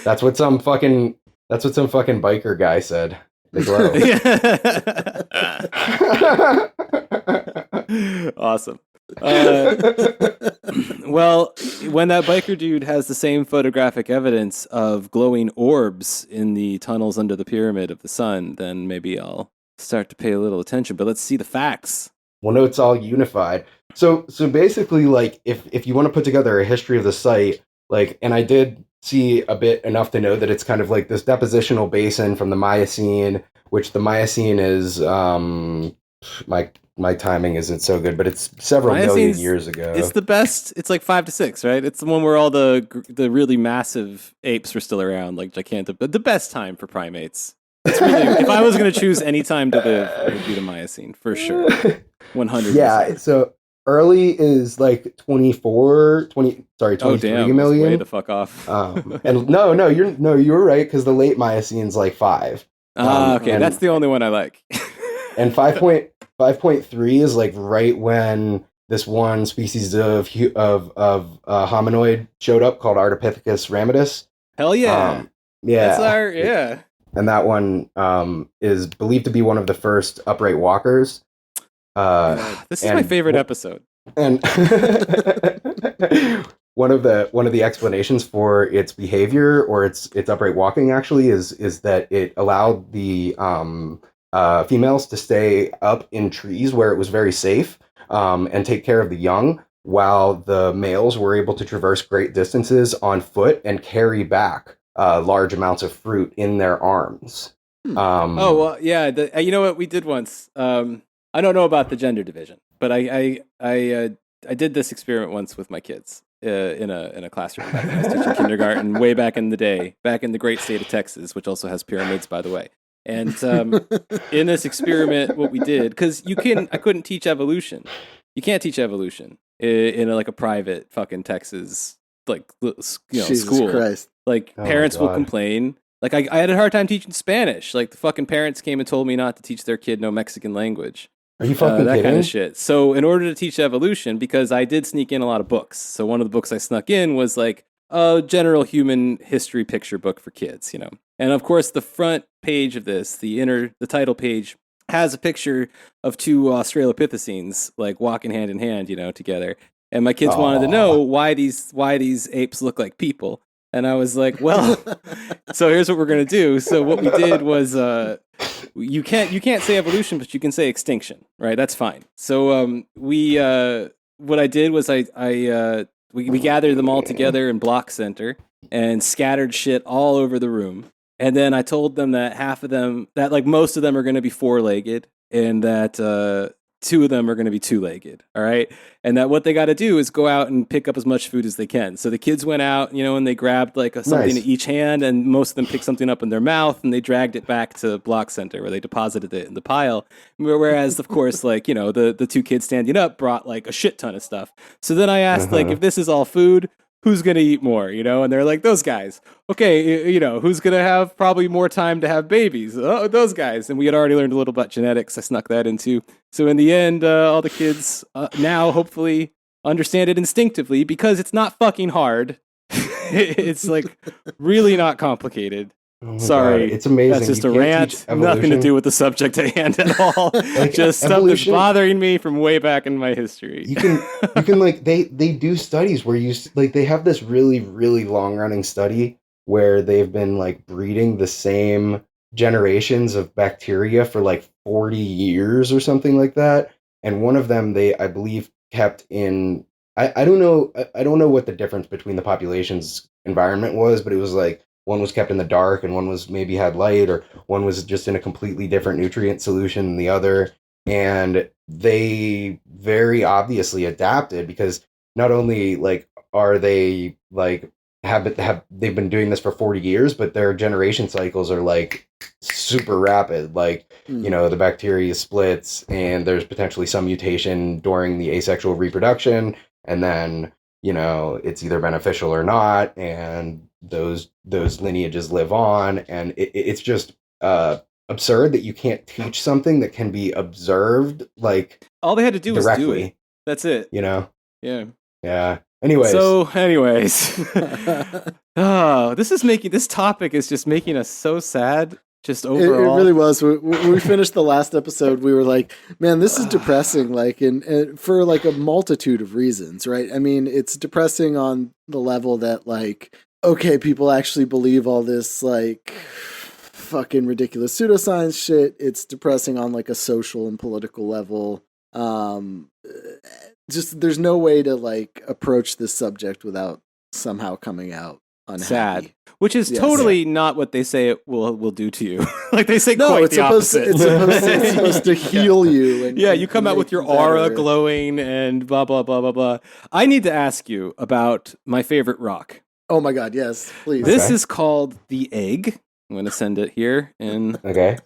that's what some fucking biker guy said. They glow.
Awesome. Well, when that biker dude has the same photographic evidence of glowing orbs in the tunnels under the pyramid of the sun, then maybe I'll start to pay a little attention. But let's see the facts.
Well, no, it's all unified. So basically, like, if you want to put together a history of the site, like, and I did see a bit enough to know that it's kind of like this depositional basin from the Miocene, which the Miocene is my timing isn't so good, but it's several million years ago.
It's the best. It's like 5 to 6, right? It's the one where all the really massive apes were still around, like gigantic. But the best time for primates. It's really, if I was going to choose any time to live, it would be the Miocene for sure. 100%.
Yeah. So early is like 23 million.
Way the fuck off.
And no, you're right, because the late Miocene's like 5.
Okay, that's the only one I like.
And 5.3 is like right when this one species of hominoid showed up called Ardipithecus ramidus.
Hell yeah.
Yeah. And that one is believed to be one of the first upright walkers.
This is my favorite episode.
And one of the explanations for its behavior or its upright walking actually is that it allowed the females to stay up in trees where it was very safe and take care of the young, while the males were able to traverse great distances on foot and carry back large amounts of fruit in their arms.
Oh well, yeah. You know what we did once. I don't know about the gender division, but I did this experiment once with my kids in a classroom back when I was teaching kindergarten, way back in the day, back in the great state of Texas, which also has pyramids, by the way. And in this experiment, what we did, because I couldn't teach evolution. You can't teach evolution in like a private fucking Texas
Jesus
school.
Christ.
Like parents will complain. Like I had a hard time teaching Spanish. Like the fucking parents came and told me not to teach their kid no Mexican language.
Are you fucking
that
kidding?
kind of shit. So in order to teach evolution, because I did sneak in a lot of books. So one of the books I snuck in was like a general human history picture book for kids, you know. And of course, the front page of this, the title page, has a picture of two Australopithecines like walking hand in hand, you know, together. And my kids wanted to know why these apes look like people. And I was like, well, so here's what we're gonna do. So what we did was, you can't say evolution, but you can say extinction, right? That's fine. So what I did was we gathered them all together in Block Center and scattered shit all over the room. And then I told them that like most of them are gonna be four-legged, and that two of them are going to be two-legged, all right? And that what they got to do is go out and pick up as much food as they can. So the kids went out, you know, and they grabbed like something in each hand, and most of them picked something up in their mouth, and they dragged it back to Block Center where they deposited it in the pile. Whereas, of course, like, you know, the two kids standing up brought like a shit ton of stuff. So then I asked, like, if this is all food, who's going to eat more, you know? And they're like, those guys. Okay, you know, who's going to have probably more time to have babies? Oh, those guys. And we had already learned a little about genetics. I snuck that in too. So in the end, all the kids now hopefully understand it instinctively, because it's not fucking hard. It's like really not complicated.
Oh
Sorry,
God, it's amazing.
That's just
You
a
can't
rant.
teach evolution.
Nothing to do with the subject at hand at all.
Like,
just stuff that's
evolution-
bothering me from way back in my history.
You can like they do studies where they have this really, really long running study where they've been like breeding the same generations of bacteria for like 40 years or something like that. And one of them I believe kept in I don't know what the difference between the population's environment was, but it was like one was kept in the dark and one was maybe had light, or one was just in a completely different nutrient solution than the other. And they very obviously adapted, because not only like are they like they've been doing this for 40 years, but their generation cycles are like super rapid. Like, you know, the bacteria splits and there's potentially some mutation during the asexual reproduction, and then, you know, it's either beneficial or not, and those lineages live on. And it's just absurd that you can't teach something that can be observed, like,
all they had to do
directly.
was do it. That's it.
You know?
Yeah.
Anyways.
Oh, this topic is just making us so sad. Just overall,
it really was. When we finished the last episode, we were like, "Man, this is depressing." Like, and for like a multitude of reasons, right? I mean, it's depressing on the level that, like, okay, people actually believe all this like fucking ridiculous pseudoscience shit. It's depressing on like a social and political level. Just there's no way to like approach this subject without somehow coming out unhappy.
Sad, which is totally not what they say it will do to you. Like they say,
no,
quite
it's
the opposite.
It's supposed to heal you. And,
you come out with your aura glowing and blah blah blah blah blah. I need to ask you about my favorite rock.
Oh my God, yes, please.
This is called the egg. I'm going to send it here in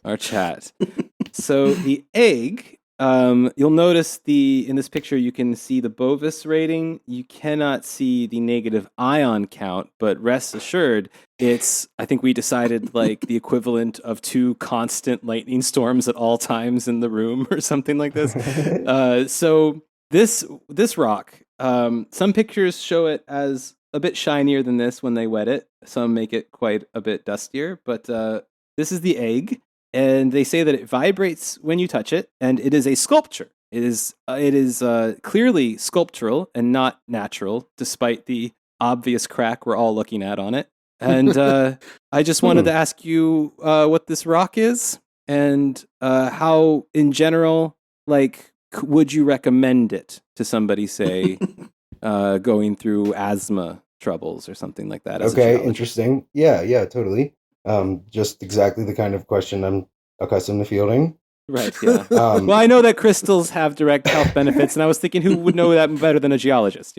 our chat. So the egg. You'll notice in this picture you can see the Bovis rating. You cannot see the negative ion count, but rest assured, I think we decided like the equivalent of 2 constant lightning storms at all times in the room or something like this. So this rock, some pictures show it as a bit shinier than this when they wet it. Some make it quite a bit dustier, but this is the egg. And they say that it vibrates when you touch it, and it is a sculpture. It is clearly sculptural and not natural, despite the obvious crack we're all looking at on it. And I just wanted to ask you what this rock is, and how, in general, like, would you recommend it to somebody, say, going through asthma troubles or something like that.
Okay, interesting. Yeah, totally. Just exactly the kind of question I'm accustomed to fielding.
Right, yeah. Well, I know that crystals have direct health benefits, and I was thinking who would know that better than a geologist,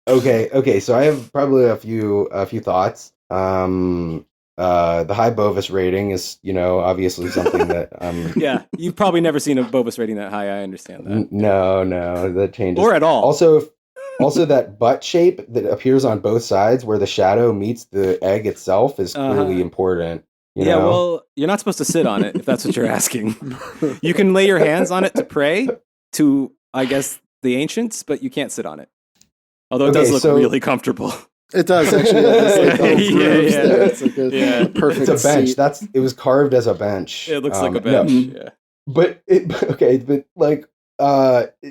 Okay, so I have probably a few thoughts. The high Bovis rating is, obviously something that
Yeah, you've probably never seen a Bovis rating that high, I understand that.
No, that changes.
Or at all.
Also that butt shape that appears on both sides where the shadow meets the egg itself is really important.
Well, you're not supposed to sit on it if that's what you're asking. You can lay your hands on it to pray to, I guess, the ancients, but you can't sit on it. Although it does look really comfortable.
It does actually. It's like a perfect.
It's a bench.
Seat.
It was carved as a bench.
It looks like a bench.
No.
Yeah.
But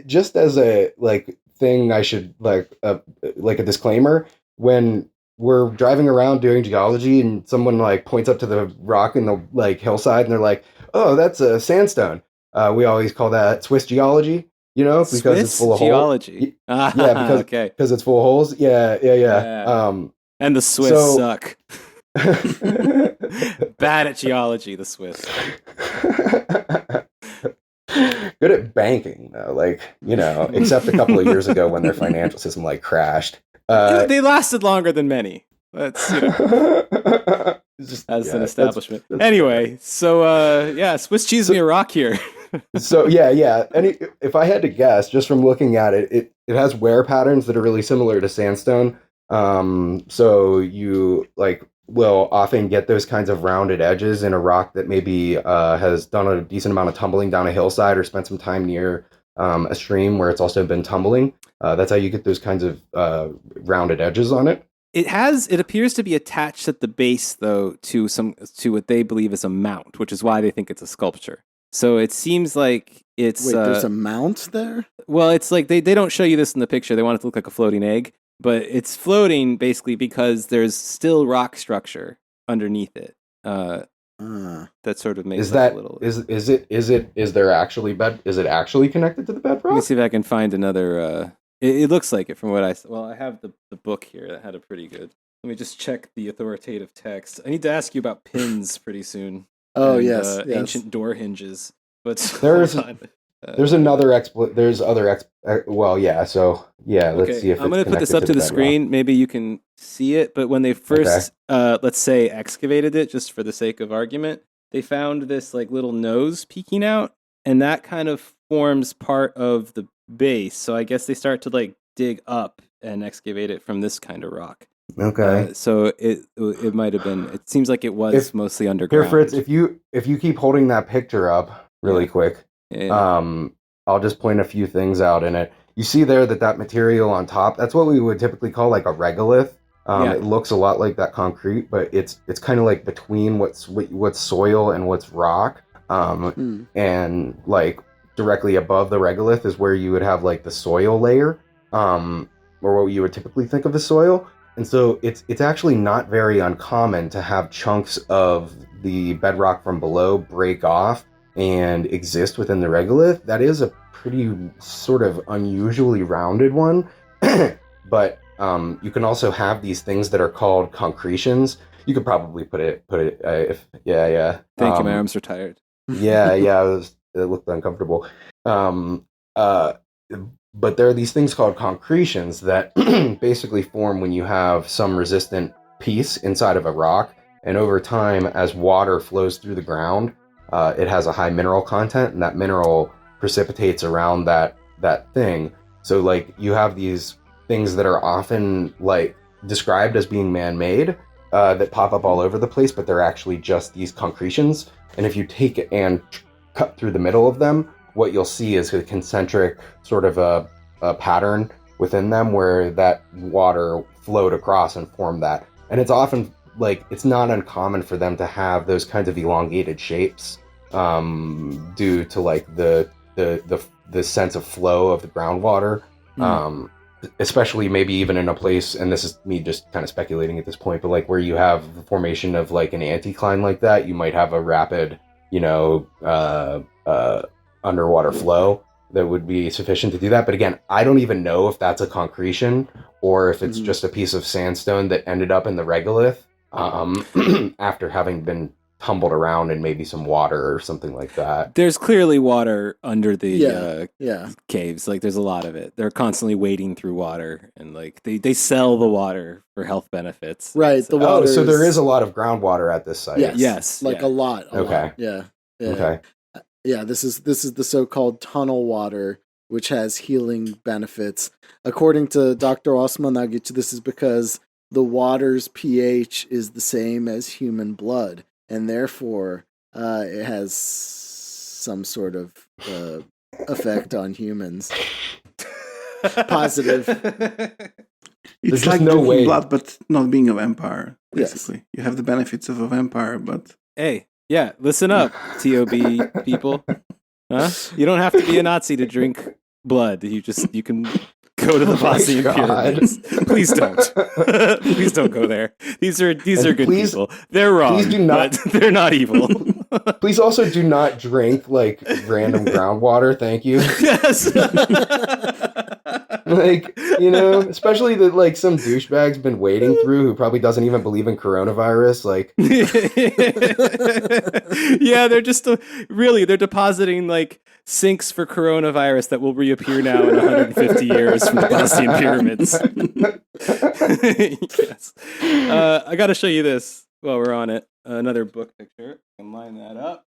just as a thing, I should a disclaimer when we're driving around doing geology and someone points up to the rock in the hillside and they're like, "Oh, that's a sandstone." We always call that Swiss geology. Because
Swiss
it's full of
geology.
holes. Yeah, because it's full of holes. Yeah.
And the Swiss suck. Bad at geology, the Swiss.
Good at banking, though. Except a couple of years ago when their financial system crashed.
They lasted longer than many. That's as an establishment. Anyway, so Swiss cheese me a rock here.
So yeah. If I had to guess, just from looking at it, it has wear patterns that are really similar to sandstone. So you will often get those kinds of rounded edges in a rock that maybe has done a decent amount of tumbling down a hillside or spent some time near a stream where it's also been tumbling. That's how you get those kinds of rounded edges on it.
It appears to be attached at the base, though, to what they believe is a mount, which is why they think it's a sculpture. So it seems like it's...
Wait, there's a mount there?
Well, it's like they don't show you this in the picture. They want it to look like a floating egg, but it's floating basically because there's still rock structure underneath it. That sort of makes
it a
little...
Is it actually connected to the bedrock?
Let me see if I can find another... It looks like it from what I... Well, I have the book here that had a pretty good... Let me just check the authoritative text. I need to ask you about pins pretty soon.
Oh,
and,
yes.
Ancient door hinges. But
there's another well, yeah. So yeah, let's see if
I'm going to put this up to the screen. Maybe you can see it. But when they first, let's say, excavated it, just for the sake of argument, they found this little nose peeking out, and that kind of forms part of the base. So I guess they start to dig up and excavate it from this kind of rock.
Okay.
So it might have been. It seems like it was mostly underground.
Here, Fritz, if you keep holding that picture up really quick, I'll just point a few things out in it. You see there that material on top. That's what we would typically call a regolith. It looks a lot like that concrete, but it's kind of between what's soil and what's rock. And directly above the regolith is where you would have the soil layer, or what you would typically think of as soil. And so it's actually not very uncommon to have chunks of the bedrock from below break off and exist within the regolith. That is a pretty sort of unusually rounded one. But you can also have these things that are called concretions. You could probably put it if yeah.
Thank you, my arms are tired.
Yeah, it looked uncomfortable. But there are these things called concretions that basically form when you have some resistant piece inside of a rock, and over time, as water flows through the ground, it has a high mineral content, and that mineral precipitates around that thing. So you have these things that are often described as being man-made that pop up all over the place, but they're actually just these concretions. And if you take it and cut through the middle of them, what you'll see is a concentric sort of a pattern within them where that water flowed across and formed that. And it's often it's not uncommon for them to have those kinds of elongated shapes due to the sense of flow of the groundwater. Especially maybe even in a place, and this is me just kind of speculating at this point, but where you have the formation of an anticline like that, you might have a rapid, underwater flow that would be sufficient to do that. But again, I don't even know if that's a concretion or if it's just a piece of sandstone that ended up in the regolith after having been tumbled around in maybe some water or something like that.
There's clearly water under the caves. Like there's a lot of it. They're constantly wading through water, and like they sell the water for health benefits.
Right. The water.
So there is a lot of groundwater at this site.
Yes. Like a lot.
Okay.
Lot. Yeah.
Okay.
Yeah. This is the so-called tunnel water, which has healing benefits. According to Dr. Osman Nagic, this is because the water's pH is the same as human blood, and therefore it has some sort of effect on humans. Positive.
It's like no drinking blood, but not being a vampire. Basically, you have the benefits of a vampire, but
hey, yeah, listen up, TOB people. Huh? You don't have to be a Nazi to drink blood. You can go to the Bosnian Pyramids. Please don't. Please don't go there. These are good people. They're wrong. Please do not. But they're not evil.
Please also do not drink like random groundwater. Thank you.
Yes.
Like, especially that like some douchebag's been wading through who probably doesn't even believe in coronavirus. Like,
yeah, they're just they're depositing like sinks for coronavirus that will reappear now in 150 years from the Bosnian Pyramids. Yes. I got to show you this while we're on it. Another book picture. I can line that up.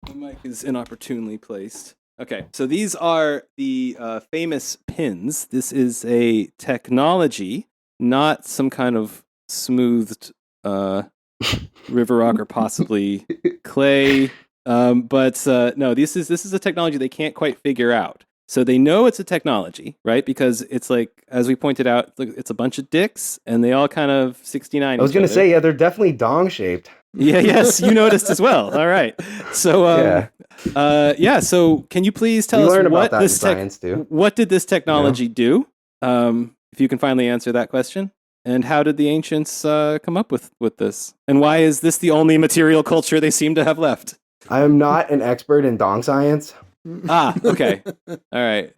The mic is inopportunely placed. Okay, so these are the famous pins. This is a technology, not some kind of smoothed river rock or possibly clay. But no, this is a technology they can't quite figure out. So they know it's a technology, right? Because it's like, as we pointed out, it's a bunch of dicks, and they all kind of 69.
I was going to say, yeah, they're definitely dong shaped.
Yeah, yes, you noticed as well. All right. So, so can you please tell us what did this technology do? If you can finally answer that question. And how did the ancients come up with this? And why is this the only material culture they seem to have left?
I am not an expert in dong science.
Okay. All right.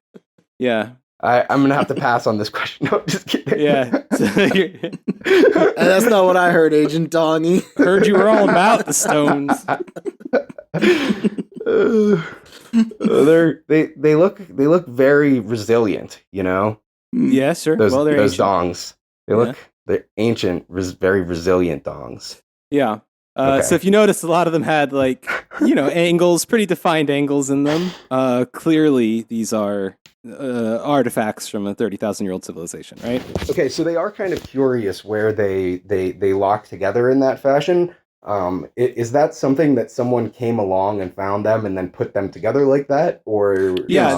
Yeah.
I'm going to have to pass on this question. No, just kidding.
Yeah.
That's not what I heard, Agent Donny.
Heard you were all about the stones.
They look very resilient,
Yeah, sure.
Those
ancient.
dongs. They're ancient, very resilient dongs.
Yeah. So if you notice, a lot of them had angles, pretty defined angles in them. Clearly, these are artifacts from a 30,000-year-old civilization, right?
Okay, so they are kind of curious where they lock together in that fashion. Is that something that someone came along and found them and then put them together like that, or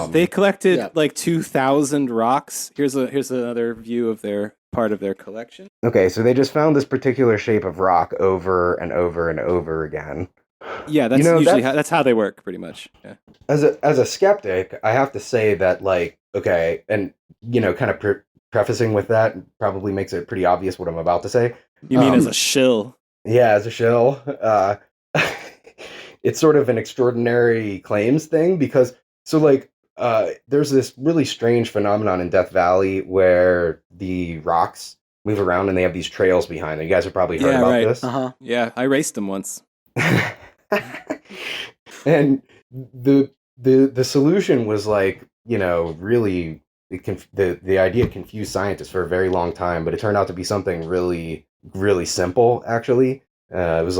they collected like 2,000 rocks. Here's another view of their part of their collection.
Okay, so they just found this particular shape of rock over and over and over again.
Yeah, that's usually that's how they work, pretty much. Yeah.
As a skeptic, I have to say that, and kind of prefacing with that probably makes it pretty obvious what I'm about to say.
You mean as a shill?
Yeah, as a shill. It's sort of an extraordinary claims thing because there's this really strange phenomenon in Death Valley where the rocks move around and they have these trails behind them. You guys have probably heard about this.
Uh-huh. Yeah, I raced them once.
And the solution was really the idea confused scientists for a very long time, but it turned out to be something really, really simple actually. It was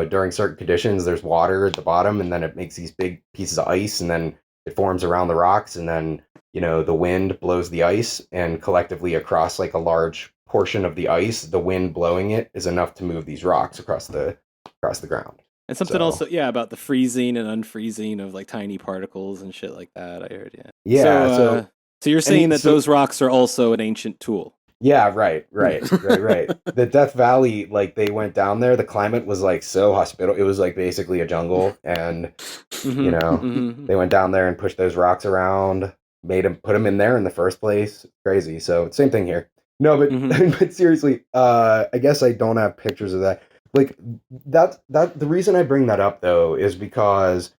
during certain conditions there's water at the bottom and then it makes these big pieces of ice and then it forms around the rocks and then the wind blows the ice and collectively across a large portion of the ice, the wind blowing it is enough to move these rocks across the ground.
And something also, about the freezing and unfreezing of tiny particles and shit like that. I heard, yeah.
Yeah.
So you're saying that those rocks are also an ancient tool?
Yeah, right. The Death Valley, they went down there. The climate was so hospitable. It was basically a jungle, and they went down there and pushed those rocks around, put them in there in the first place. Crazy. So same thing here. No, but but seriously, I guess I don't have pictures of that. The reason I bring that up though is because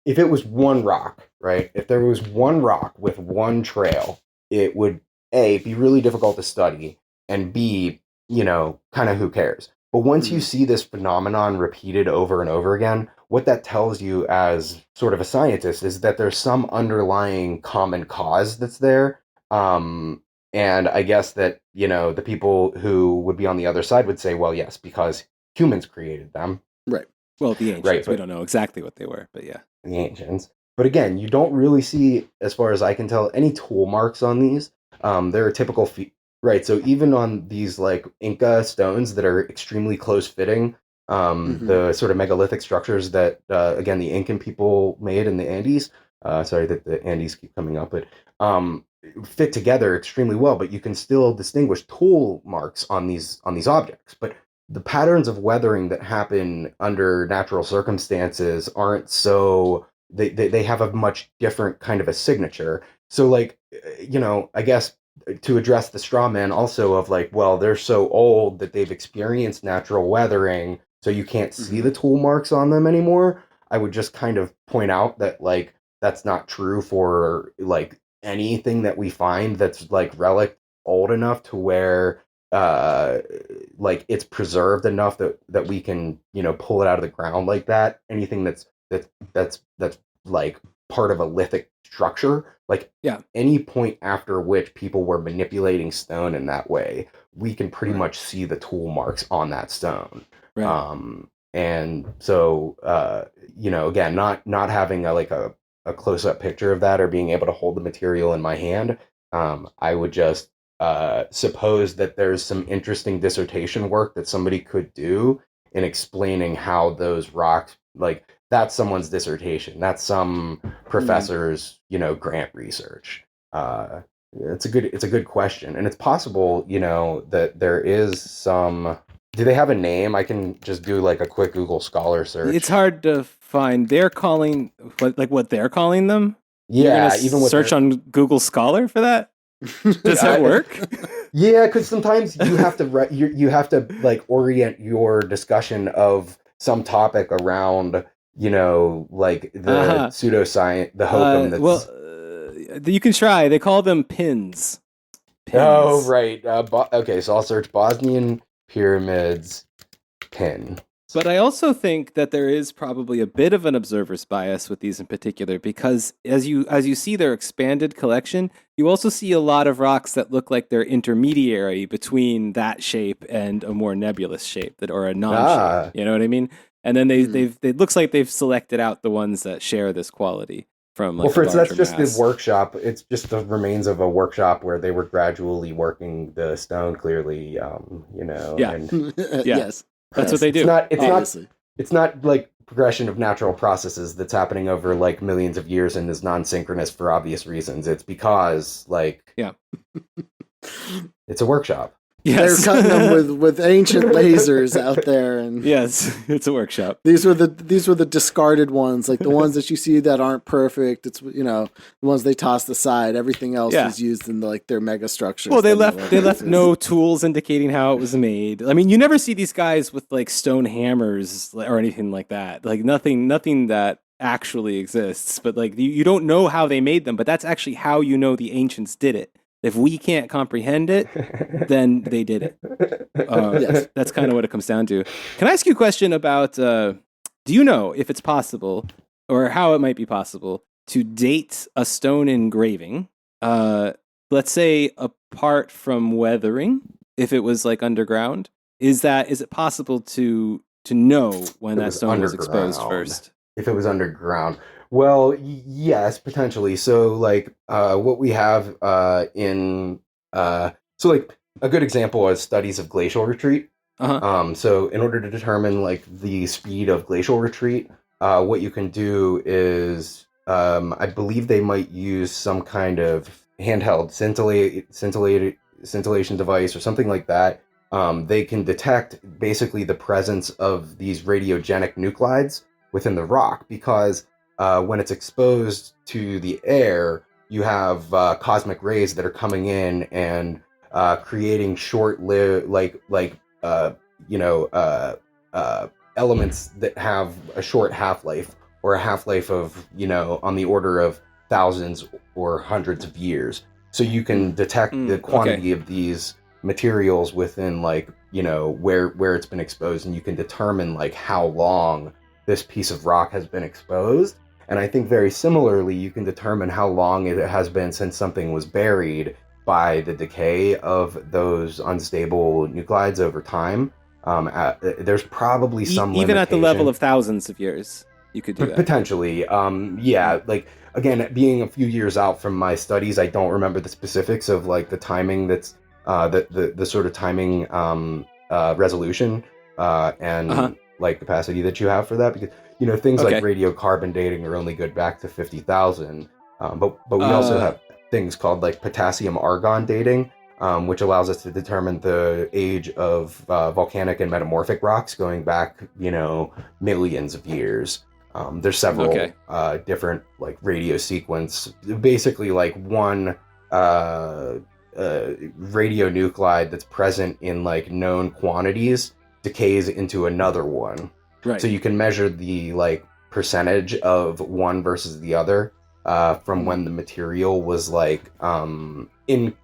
if it was one rock, right? If there was one rock with one trail, it would A, be really difficult to study, and B, kind of who cares. But once you see this phenomenon repeated over and over again, what that tells you as sort of a scientist is that there's some underlying common cause that's there. And I guess that, the people who would be on the other side would say, well, yes, because humans created them.
Right.
Well, the ancients, right, we don't know exactly what they were, but yeah.
The ancients. But again, you don't really see, as far as I can tell, any tool marks on these. They're a typical right. So even on these like Inca stones that are extremely close fitting, the sort of megalithic structures that, again, the Incan people made in the Andes, sorry that the Andes keep coming up, but fit together extremely well, but you can still distinguish tool marks on these objects. But the patterns of weathering that happen under natural circumstances aren't so, they have a much different kind of a signature. So like, I guess to address the straw man also of like, well, they're so old that they've experienced natural weathering, so you can't see the tool marks on them anymore. I would just kind of point out that like, that's not true for like anything that we find that's like relic old enough to where like it's preserved enough that we can pull it out of the ground like that. Anything that's like part of a lithic structure, like any point after which people were manipulating stone in that way, we can pretty much see the tool marks on that stone. And so again, not having a close-up picture of that or being able to hold the material in my hand, I would just suppose that there's some interesting dissertation work that somebody could do in explaining how those rocks, like that's someone's dissertation, that's some professor's grant research. It's a good question, and it's possible that there is some. Do they have a name? I can just do like a quick Google Scholar search.
It's hard to find. They're calling what they're calling them.
Yeah, even with
search on Google Scholar for that. Does that work?
Yeah, because sometimes you have to you have to like orient your discussion of some topic around like the pseudoscience, the hokum. That's...
you can try. They call them pins.
Oh right. Okay, so I'll search Bosnian Pyramids pin.
But I also think that there is probably a bit of an observer's bias with these in particular, because as you see their expanded collection, you also see a lot of rocks that look like they're intermediary between that shape and a more nebulous shape or a non-shape. You know what I mean? And then it looks like they've selected out the ones that share this quality from like
that's just the workshop. It's just the remains of a workshop where they were gradually working the stone clearly, And,
yes. That's what they do.
It's not like progression of natural processes that's happening over like millions of years and is non-synchronous for obvious reasons. It's because it's a workshop.
Yes. They're cutting them with ancient lasers out there, and
yes, it's a workshop.
These were the discarded ones, like the ones that you see that aren't perfect. It's the ones they tossed aside. Everything else is used in their mega structures.
Well, they left no tools indicating how it was made. I mean, you never see these guys with like stone hammers or anything like that. Like nothing that actually exists. But like you don't know how they made them. But that's actually how the ancients did it. If we can't comprehend it, then they did it. Yes. That's kind of what it comes down to. Can I ask you a question about, do you know if it's possible, or how it might be possible, to date a stone engraving, let's say apart from weathering, if it was like underground? Is it possible to know when that stone was exposed first?
If it was underground. Well, yes, potentially. So, like, what we have so like a good example is studies of glacial retreat. So, in order to determine like the speed of glacial retreat, what you can do is, I believe they might use some kind of handheld scintillation device or something like that. They can detect basically the presence of these radiogenic nuclides within the rock, because when it's exposed to the air, you have cosmic rays that are coming in and creating short-lived, elements that have a short half-life, or a half-life of, on the order of thousands or hundreds of years. So you can detect the quantity of these materials within where it's been exposed, and you can determine how long this piece of rock has been exposed. And I think very similarly, you can determine how long it has been since something was buried by the decay of those unstable nuclides over time. There's probably some
even at the level of thousands of years, you could do that.
Potentially. Again, being a few years out from my studies, I don't remember the specifics of the timing that's the sort of timing resolution and capacity that you have for that, because things like radiocarbon dating are only good back to 50,000, but we also have things called potassium argon dating, which allows us to determine the age of volcanic and metamorphic rocks going back millions of years. There's several different radio sequence, basically one radionuclide that's present in known quantities decays into another one.
Right.
So you can measure the percentage of one versus the other from when the material was in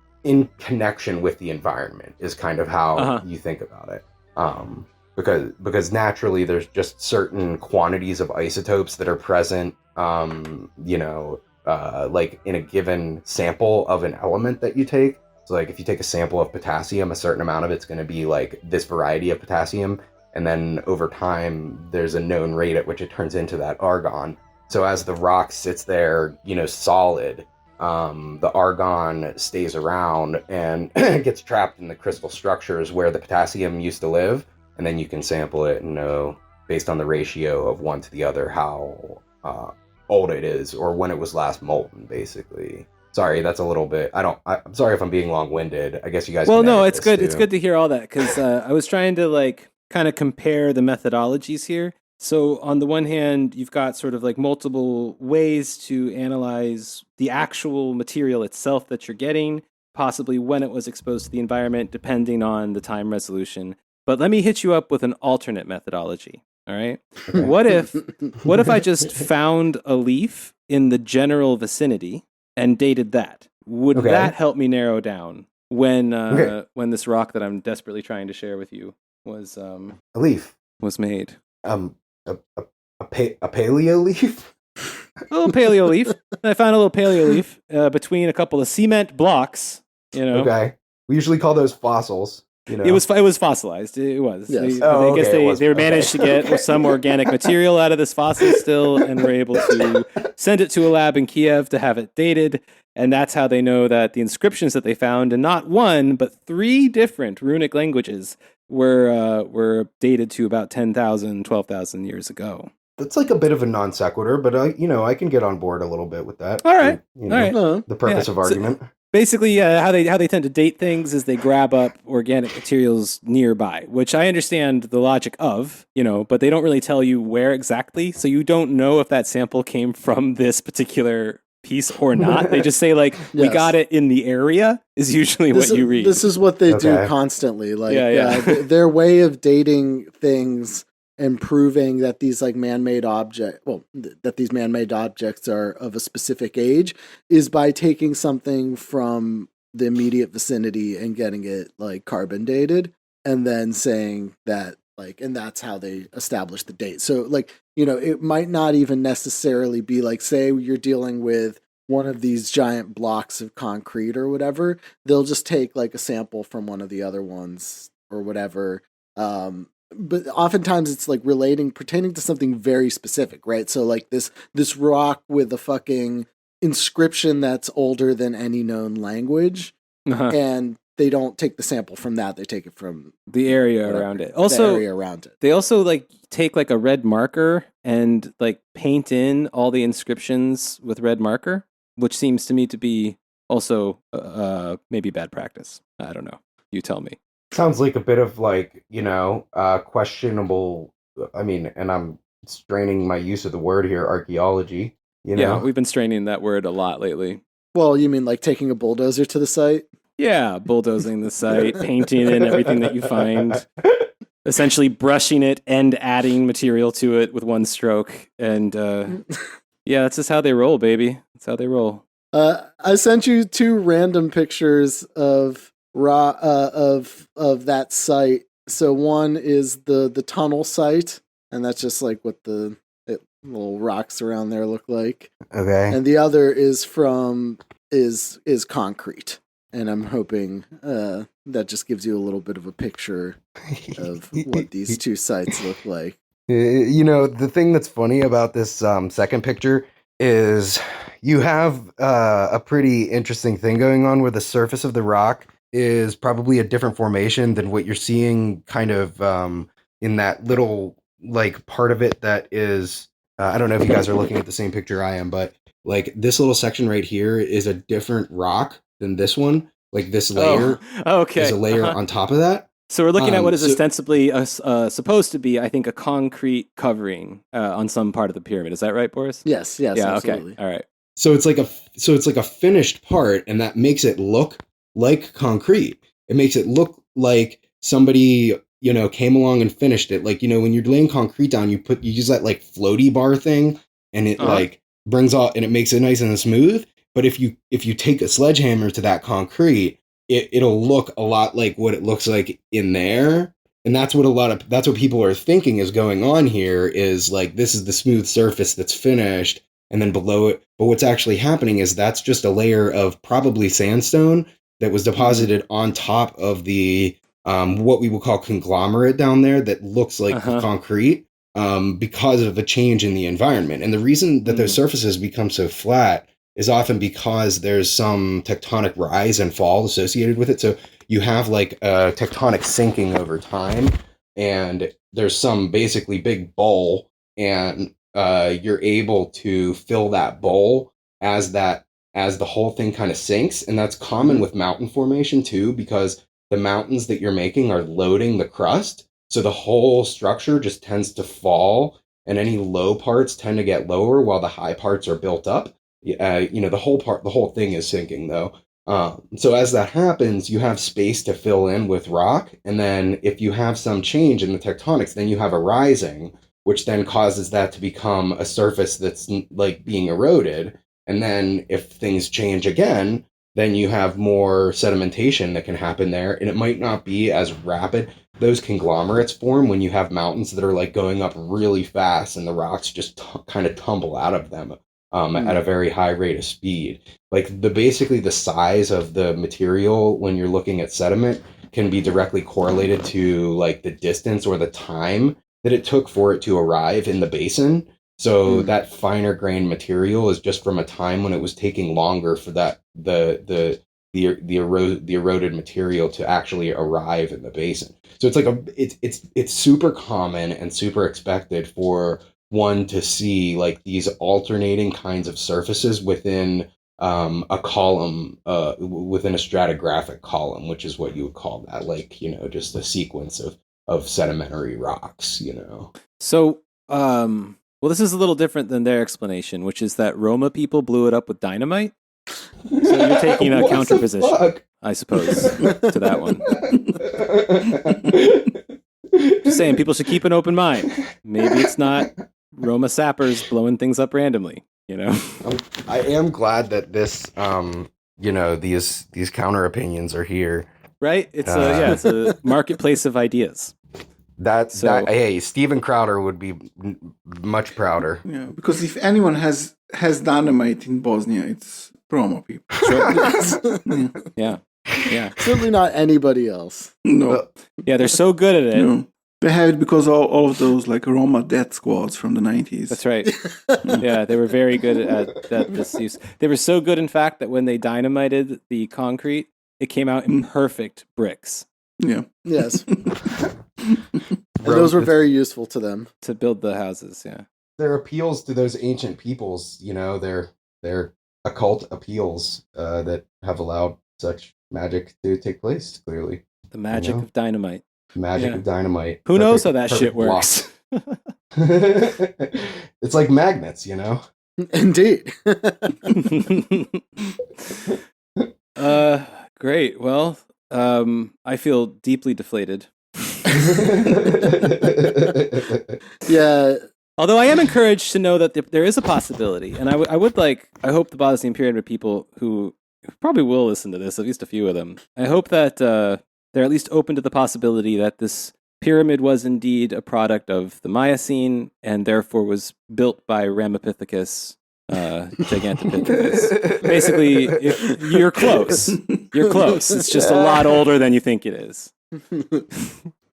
connection with the environment, is kind of how you think about it. Because naturally there's just certain quantities of isotopes that are present in a given sample of an element that you take. So if you take a sample of potassium, a certain amount of it's going to be this variety of potassium, and then over time there's a known rate at which it turns into that argon. So as the rock sits there solid, the argon stays around and gets trapped in the crystal structures where the potassium used to live, and then you can sample it and know, based on the ratio of one to the other, how old it is, or when it was last molten, basically. Sorry, that's a little bit. I'm sorry if I'm being long-winded. I guess you guys.
Well, no, it's good. Too. It's good to hear all that, because I was trying to kind of compare the methodologies here. So on the one hand, you've got sort of multiple ways to analyze the actual material itself that you're getting, possibly when it was exposed to the environment, depending on the time resolution. But let me hit you up with an alternate methodology. All right. Okay. What if I just found a leaf in the general vicinity and dated that? Would that help me narrow down when this rock that I'm desperately trying to share with you was
a leaf
was made?
A paleo leaf?
A little paleo leaf. I found a little paleo leaf between a couple of cement blocks.
Okay. We usually call those fossils.
It was fossilized. It was.
Yes.
They managed to get some organic material out of this fossil still, and were able to send it to a lab in Kiev to have it dated. And that's how they know that the inscriptions that they found in not one but 3 different runic languages were dated to about 10,000, 12,000 years ago.
That's a bit of a non sequitur, but I can get on board a little bit with that.
All right.
The purpose of argument.
Basically, how they tend to date things is they grab up organic materials nearby, which I understand the logic of, but they don't really tell you where exactly, so you don't know if that sample came from this particular piece or not. They just say we got it in the area is usually what you read.
This is what they do constantly. Their way of dating things and proving that these man-made that these man-made objects are of a specific age is by taking something from the immediate vicinity and getting it carbon dated, and then saying that and that's how they establish the date. So it might not even necessarily be say you're dealing with one of these giant blocks of concrete or whatever. They'll just take a sample from one of the other ones or whatever. But oftentimes it's pertaining to something very specific, right? So this rock with a fucking inscription that's older than any known language, and they don't take the sample from that; they take it from
the area around it. Also,
the area around it.
They also take a red marker and paint in all the inscriptions with red marker, which seems to me to be also maybe bad practice. I don't know. You tell me.
Sounds like a bit of questionable. I mean, and I'm straining my use of the word here, archaeology.
Yeah, we've been straining that word a lot lately.
Well, you mean taking a bulldozer to the site?
Yeah, bulldozing the site, painting in everything that you find. essentially brushing it and adding material to it with one stroke. And yeah, that's just how they roll, baby. That's how they roll.
I sent you 2 random pictures of of that site. So one is the tunnel site, and that's just like what the little rocks around there look like.
Okay.
And the other is is concrete. And I'm hoping that just gives you a little bit of a picture of what these 2 sites look like.
You know, the thing that's funny about this second picture is you have a pretty interesting thing going on where the surface of the rock is probably a different formation than what you're seeing kind of in that little like part of it that is, I don't know if you guys are looking at the same picture I am, but like this little section right here is a different rock than this one. Like this layer is a layer on top of that.
So we're looking at what is ostensibly supposed to be, I think, a concrete covering on some part of the pyramid. Is that right, Boris?
Yes,
yeah,
absolutely.
Okay, all right.
So it's like a finished part, and that makes it look like concrete. It makes it look like somebody, you know, came along and finished it. Like, you know, when you're laying concrete down, you use that like floaty bar thing, and it like brings all, and it makes it nice and smooth. But if you take a sledgehammer to that concrete, it'll look a lot like what it looks like in there. And that's what people are thinking is going on here, is like, this is the smooth surface that's finished, and then below it. But what's actually happening is that's just a layer of probably sandstone that was deposited on top of the what we will call conglomerate down there that looks like concrete because of a change in the environment. And the reason that those surfaces become so flat is often because there's some tectonic rise and fall associated with it. So you have like a tectonic sinking over time, and there's some basically big bowl, and you're able to fill that bowl as the whole thing kind of sinks. And that's common with mountain formation too, because the mountains that you're making are loading the crust. So the whole structure just tends to fall, and any low parts tend to get lower while the high parts are built up. You know, the whole thing is sinking though. So as that happens, you have space to fill in with rock. And then if you have some change in the tectonics, then you have a rising, which then causes that to become a surface that's like being eroded. And then if things change again, then you have more sedimentation that can happen there. And it might not be as rapid. Those conglomerates form when you have mountains that are like going up really fast, and the rocks just kind of tumble out of them at a very high rate of speed. Like basically the size of the material when you're looking at sediment can be directly correlated to like the distance or the time that it took for it to arrive in the basin. So that finer grained material is just from a time when it was taking longer for that the eroded material to actually arrive in the basin. So it's like it's super common and super expected for one to see like these alternating kinds of surfaces within a column, within a stratigraphic column, which is what you would call that, like, you know, just a sequence of sedimentary rocks, you know.
So, well, this is a little different than their explanation, which is that Roma people blew it up with dynamite. So you're taking a counterposition, I suppose, to that one. Just saying, people should keep an open mind. Maybe it's not Roma sappers blowing things up randomly, you know.
I am glad that this, you know, these counter opinions are here.
Right? It's it's a marketplace of ideas.
Hey, Steven Crowder would be much prouder.
Yeah, because if anyone has dynamite in Bosnia, it's Roma people.
Yeah.
Certainly not anybody else.
No.
Yeah, they're so good at it.
No. They have it because all of those like Roma death squads from the 90s.
That's right. Yeah, they were very good at this use. They were so good, in fact, that when they dynamited the concrete, it came out in perfect bricks.
Yeah.
Yes. And those were very useful to them
to build the houses. Yeah.
Their appeals to those ancient peoples, you know, their occult appeals that have allowed such magic to take place. Clearly,
the magic of dynamite.
Magic of dynamite.
Who knows how that shit works?
It's like magnets, you know.
Indeed.
Great. Well, I feel deeply deflated.
Yeah.
Although I am encouraged to know that there is a possibility, and I hope the Bosnian Pyramid people who probably will listen to this, at least a few of them, I hope that they're at least open to the possibility that this pyramid was indeed a product of the Miocene and therefore was built by Ramapithecus Gigantopithecus. Basically, you're close. You're close. It's just a lot older than you think it is.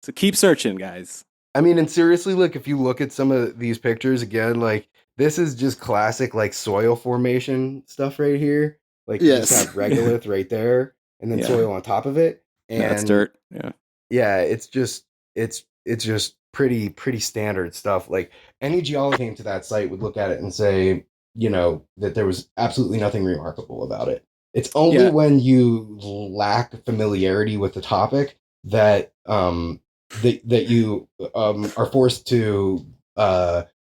So keep searching, guys.
I mean, and seriously, look, if you look at some of these pictures again, like this is just classic like soil formation stuff right here. Like you just have regolith right there and then soil on top of it. And
that's dirt.
Yeah, it's just pretty standard stuff. Like any geologist came to that site would look at it and say, you know, that there was absolutely nothing remarkable about it. It's only when you lack familiarity with the topic that that you are forced to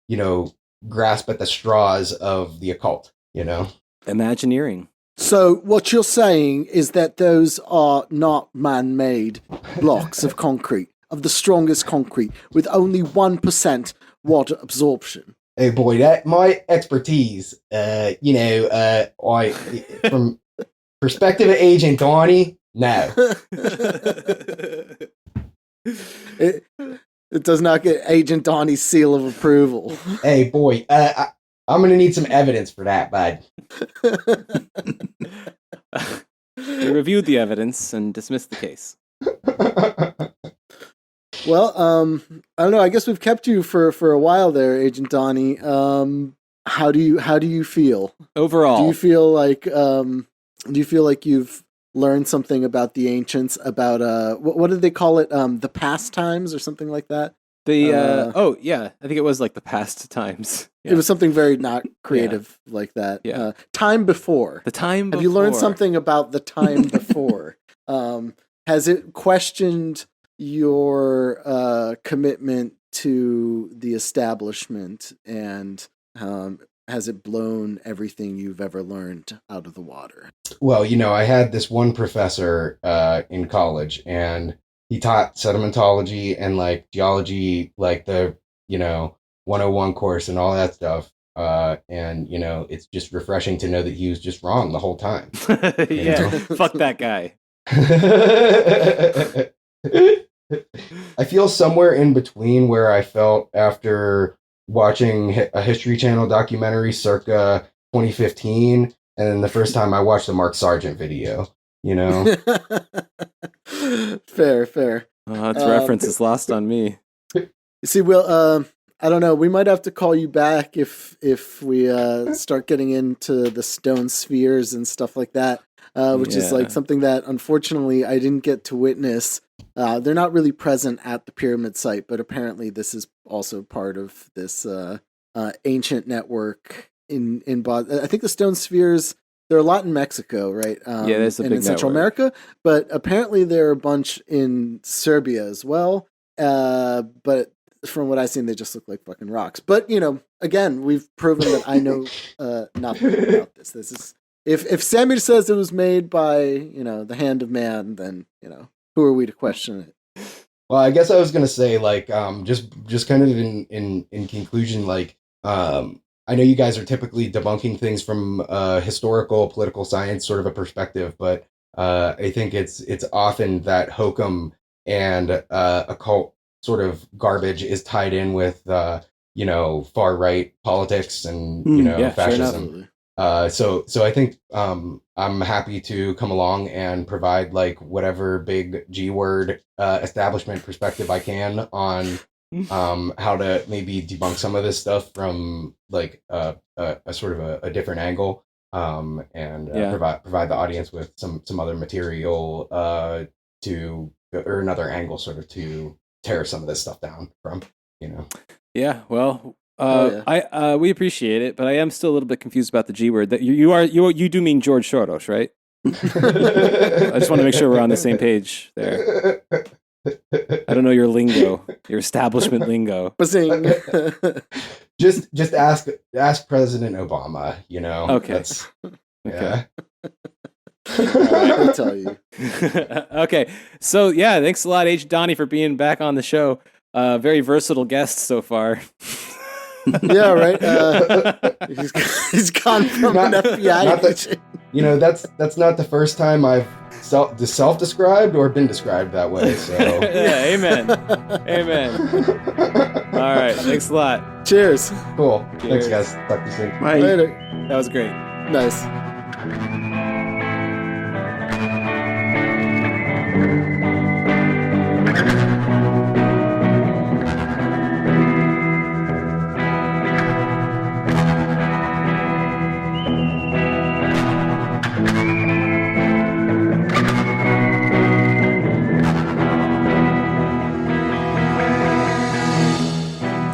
you know, grasp at the straws of the occult, you know.
Imagineering.
So what you're saying is that those are not man-made blocks of concrete, of the strongest concrete, with only 1% water absorption.
Hey boy, that my expertise. You know, I from perspective of Agent Donny, no.
It does not get Agent Donny's seal of approval.
Hey boy, I'm gonna need some evidence for that, bud.
We reviewed the evidence and dismissed the case.
Well, I don't know. I guess we've kept you for a while there, Agent Donny. How do you feel
overall?
Do you feel like you've learned something about the ancients, about what did they call it? The past times or something like that?
I think it was like the past times. Yeah.
It was something very not creative like that.
Yeah.
Time before.
The time before.
Have you learned something about the time before? Has it questioned your commitment to the establishment, and has it blown everything you've ever learned out of the water?
Well, you know, I had this one professor in college, and he taught sedimentology and like geology, like the, you know, 101 course and all that stuff. And, you know, it's just refreshing to know that he was just wrong the whole time.
Yeah, fuck that guy.
I feel somewhere in between where I felt after watching a History Channel documentary circa 2015, and then the first time I watched the Mark Sargent video, you know?
Fair.
Its reference is lost on me.
You see, Will, I don't know. We might have to call you back if we start getting into the stone spheres and stuff like that, which is like something that unfortunately I didn't get to witness. They're not really present at the pyramid site, but apparently this is also part of this ancient network in Bosnia. I think the stone spheres, there are a lot in Mexico, right?
There's a big
in Central America, but apparently there are a bunch in Serbia as well. But from what I've seen, they just look like fucking rocks. But, you know, again, we've proven that I know nothing about this. This is if Samir says it was made by, you know, the hand of man, then, you know, who are we to question it?
Well, I guess I was gonna say, like, just kind of in conclusion, like, I know you guys are typically debunking things from historical, political science sort of a perspective, but I think it's often that hokum and occult sort of garbage is tied in with you know, far right politics and you know, fascism. Sure, so I think I'm happy to come along and provide like whatever big G word establishment perspective I can on how to maybe debunk some of this stuff from like a sort of a different angle, and provide the audience with some other material or another angle sort of to tear some of this stuff down from, you know. Yeah,
well, we appreciate it, but I am still a little bit confused about the G word. That you do mean George Soros, right? I just want to make sure we're on the same page there. I don't know your lingo, your establishment lingo.
Just ask President Obama, you know.
Okay.
Yeah.
All right.
tell you.
Okay, so yeah, thanks a lot, Donny, for being back on the show. Very versatile guest so far.
Yeah, right. He's gone from an FBI agent.
That's not the first time I've self-described or been described that way. So
yeah, amen. All right, thanks a lot.
Cheers.
Cool.
Cheers.
Thanks, guys. Talk to you soon.
Bye.
Later.
That was great.
Nice.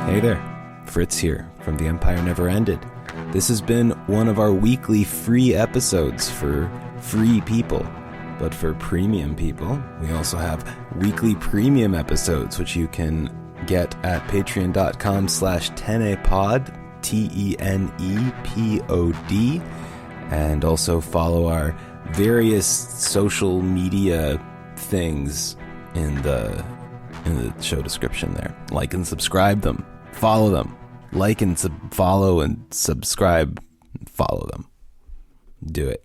Hey there, Fritz here from The Empire Never Ended. This has been one of our weekly free episodes for free people. But for premium people, we also have weekly premium episodes, which you can get at patreon.com/tenepod, TENEPOD, and also follow our various social media things in the show description there. Like and subscribe them. Follow them. Like and follow and subscribe. Follow them. Do it.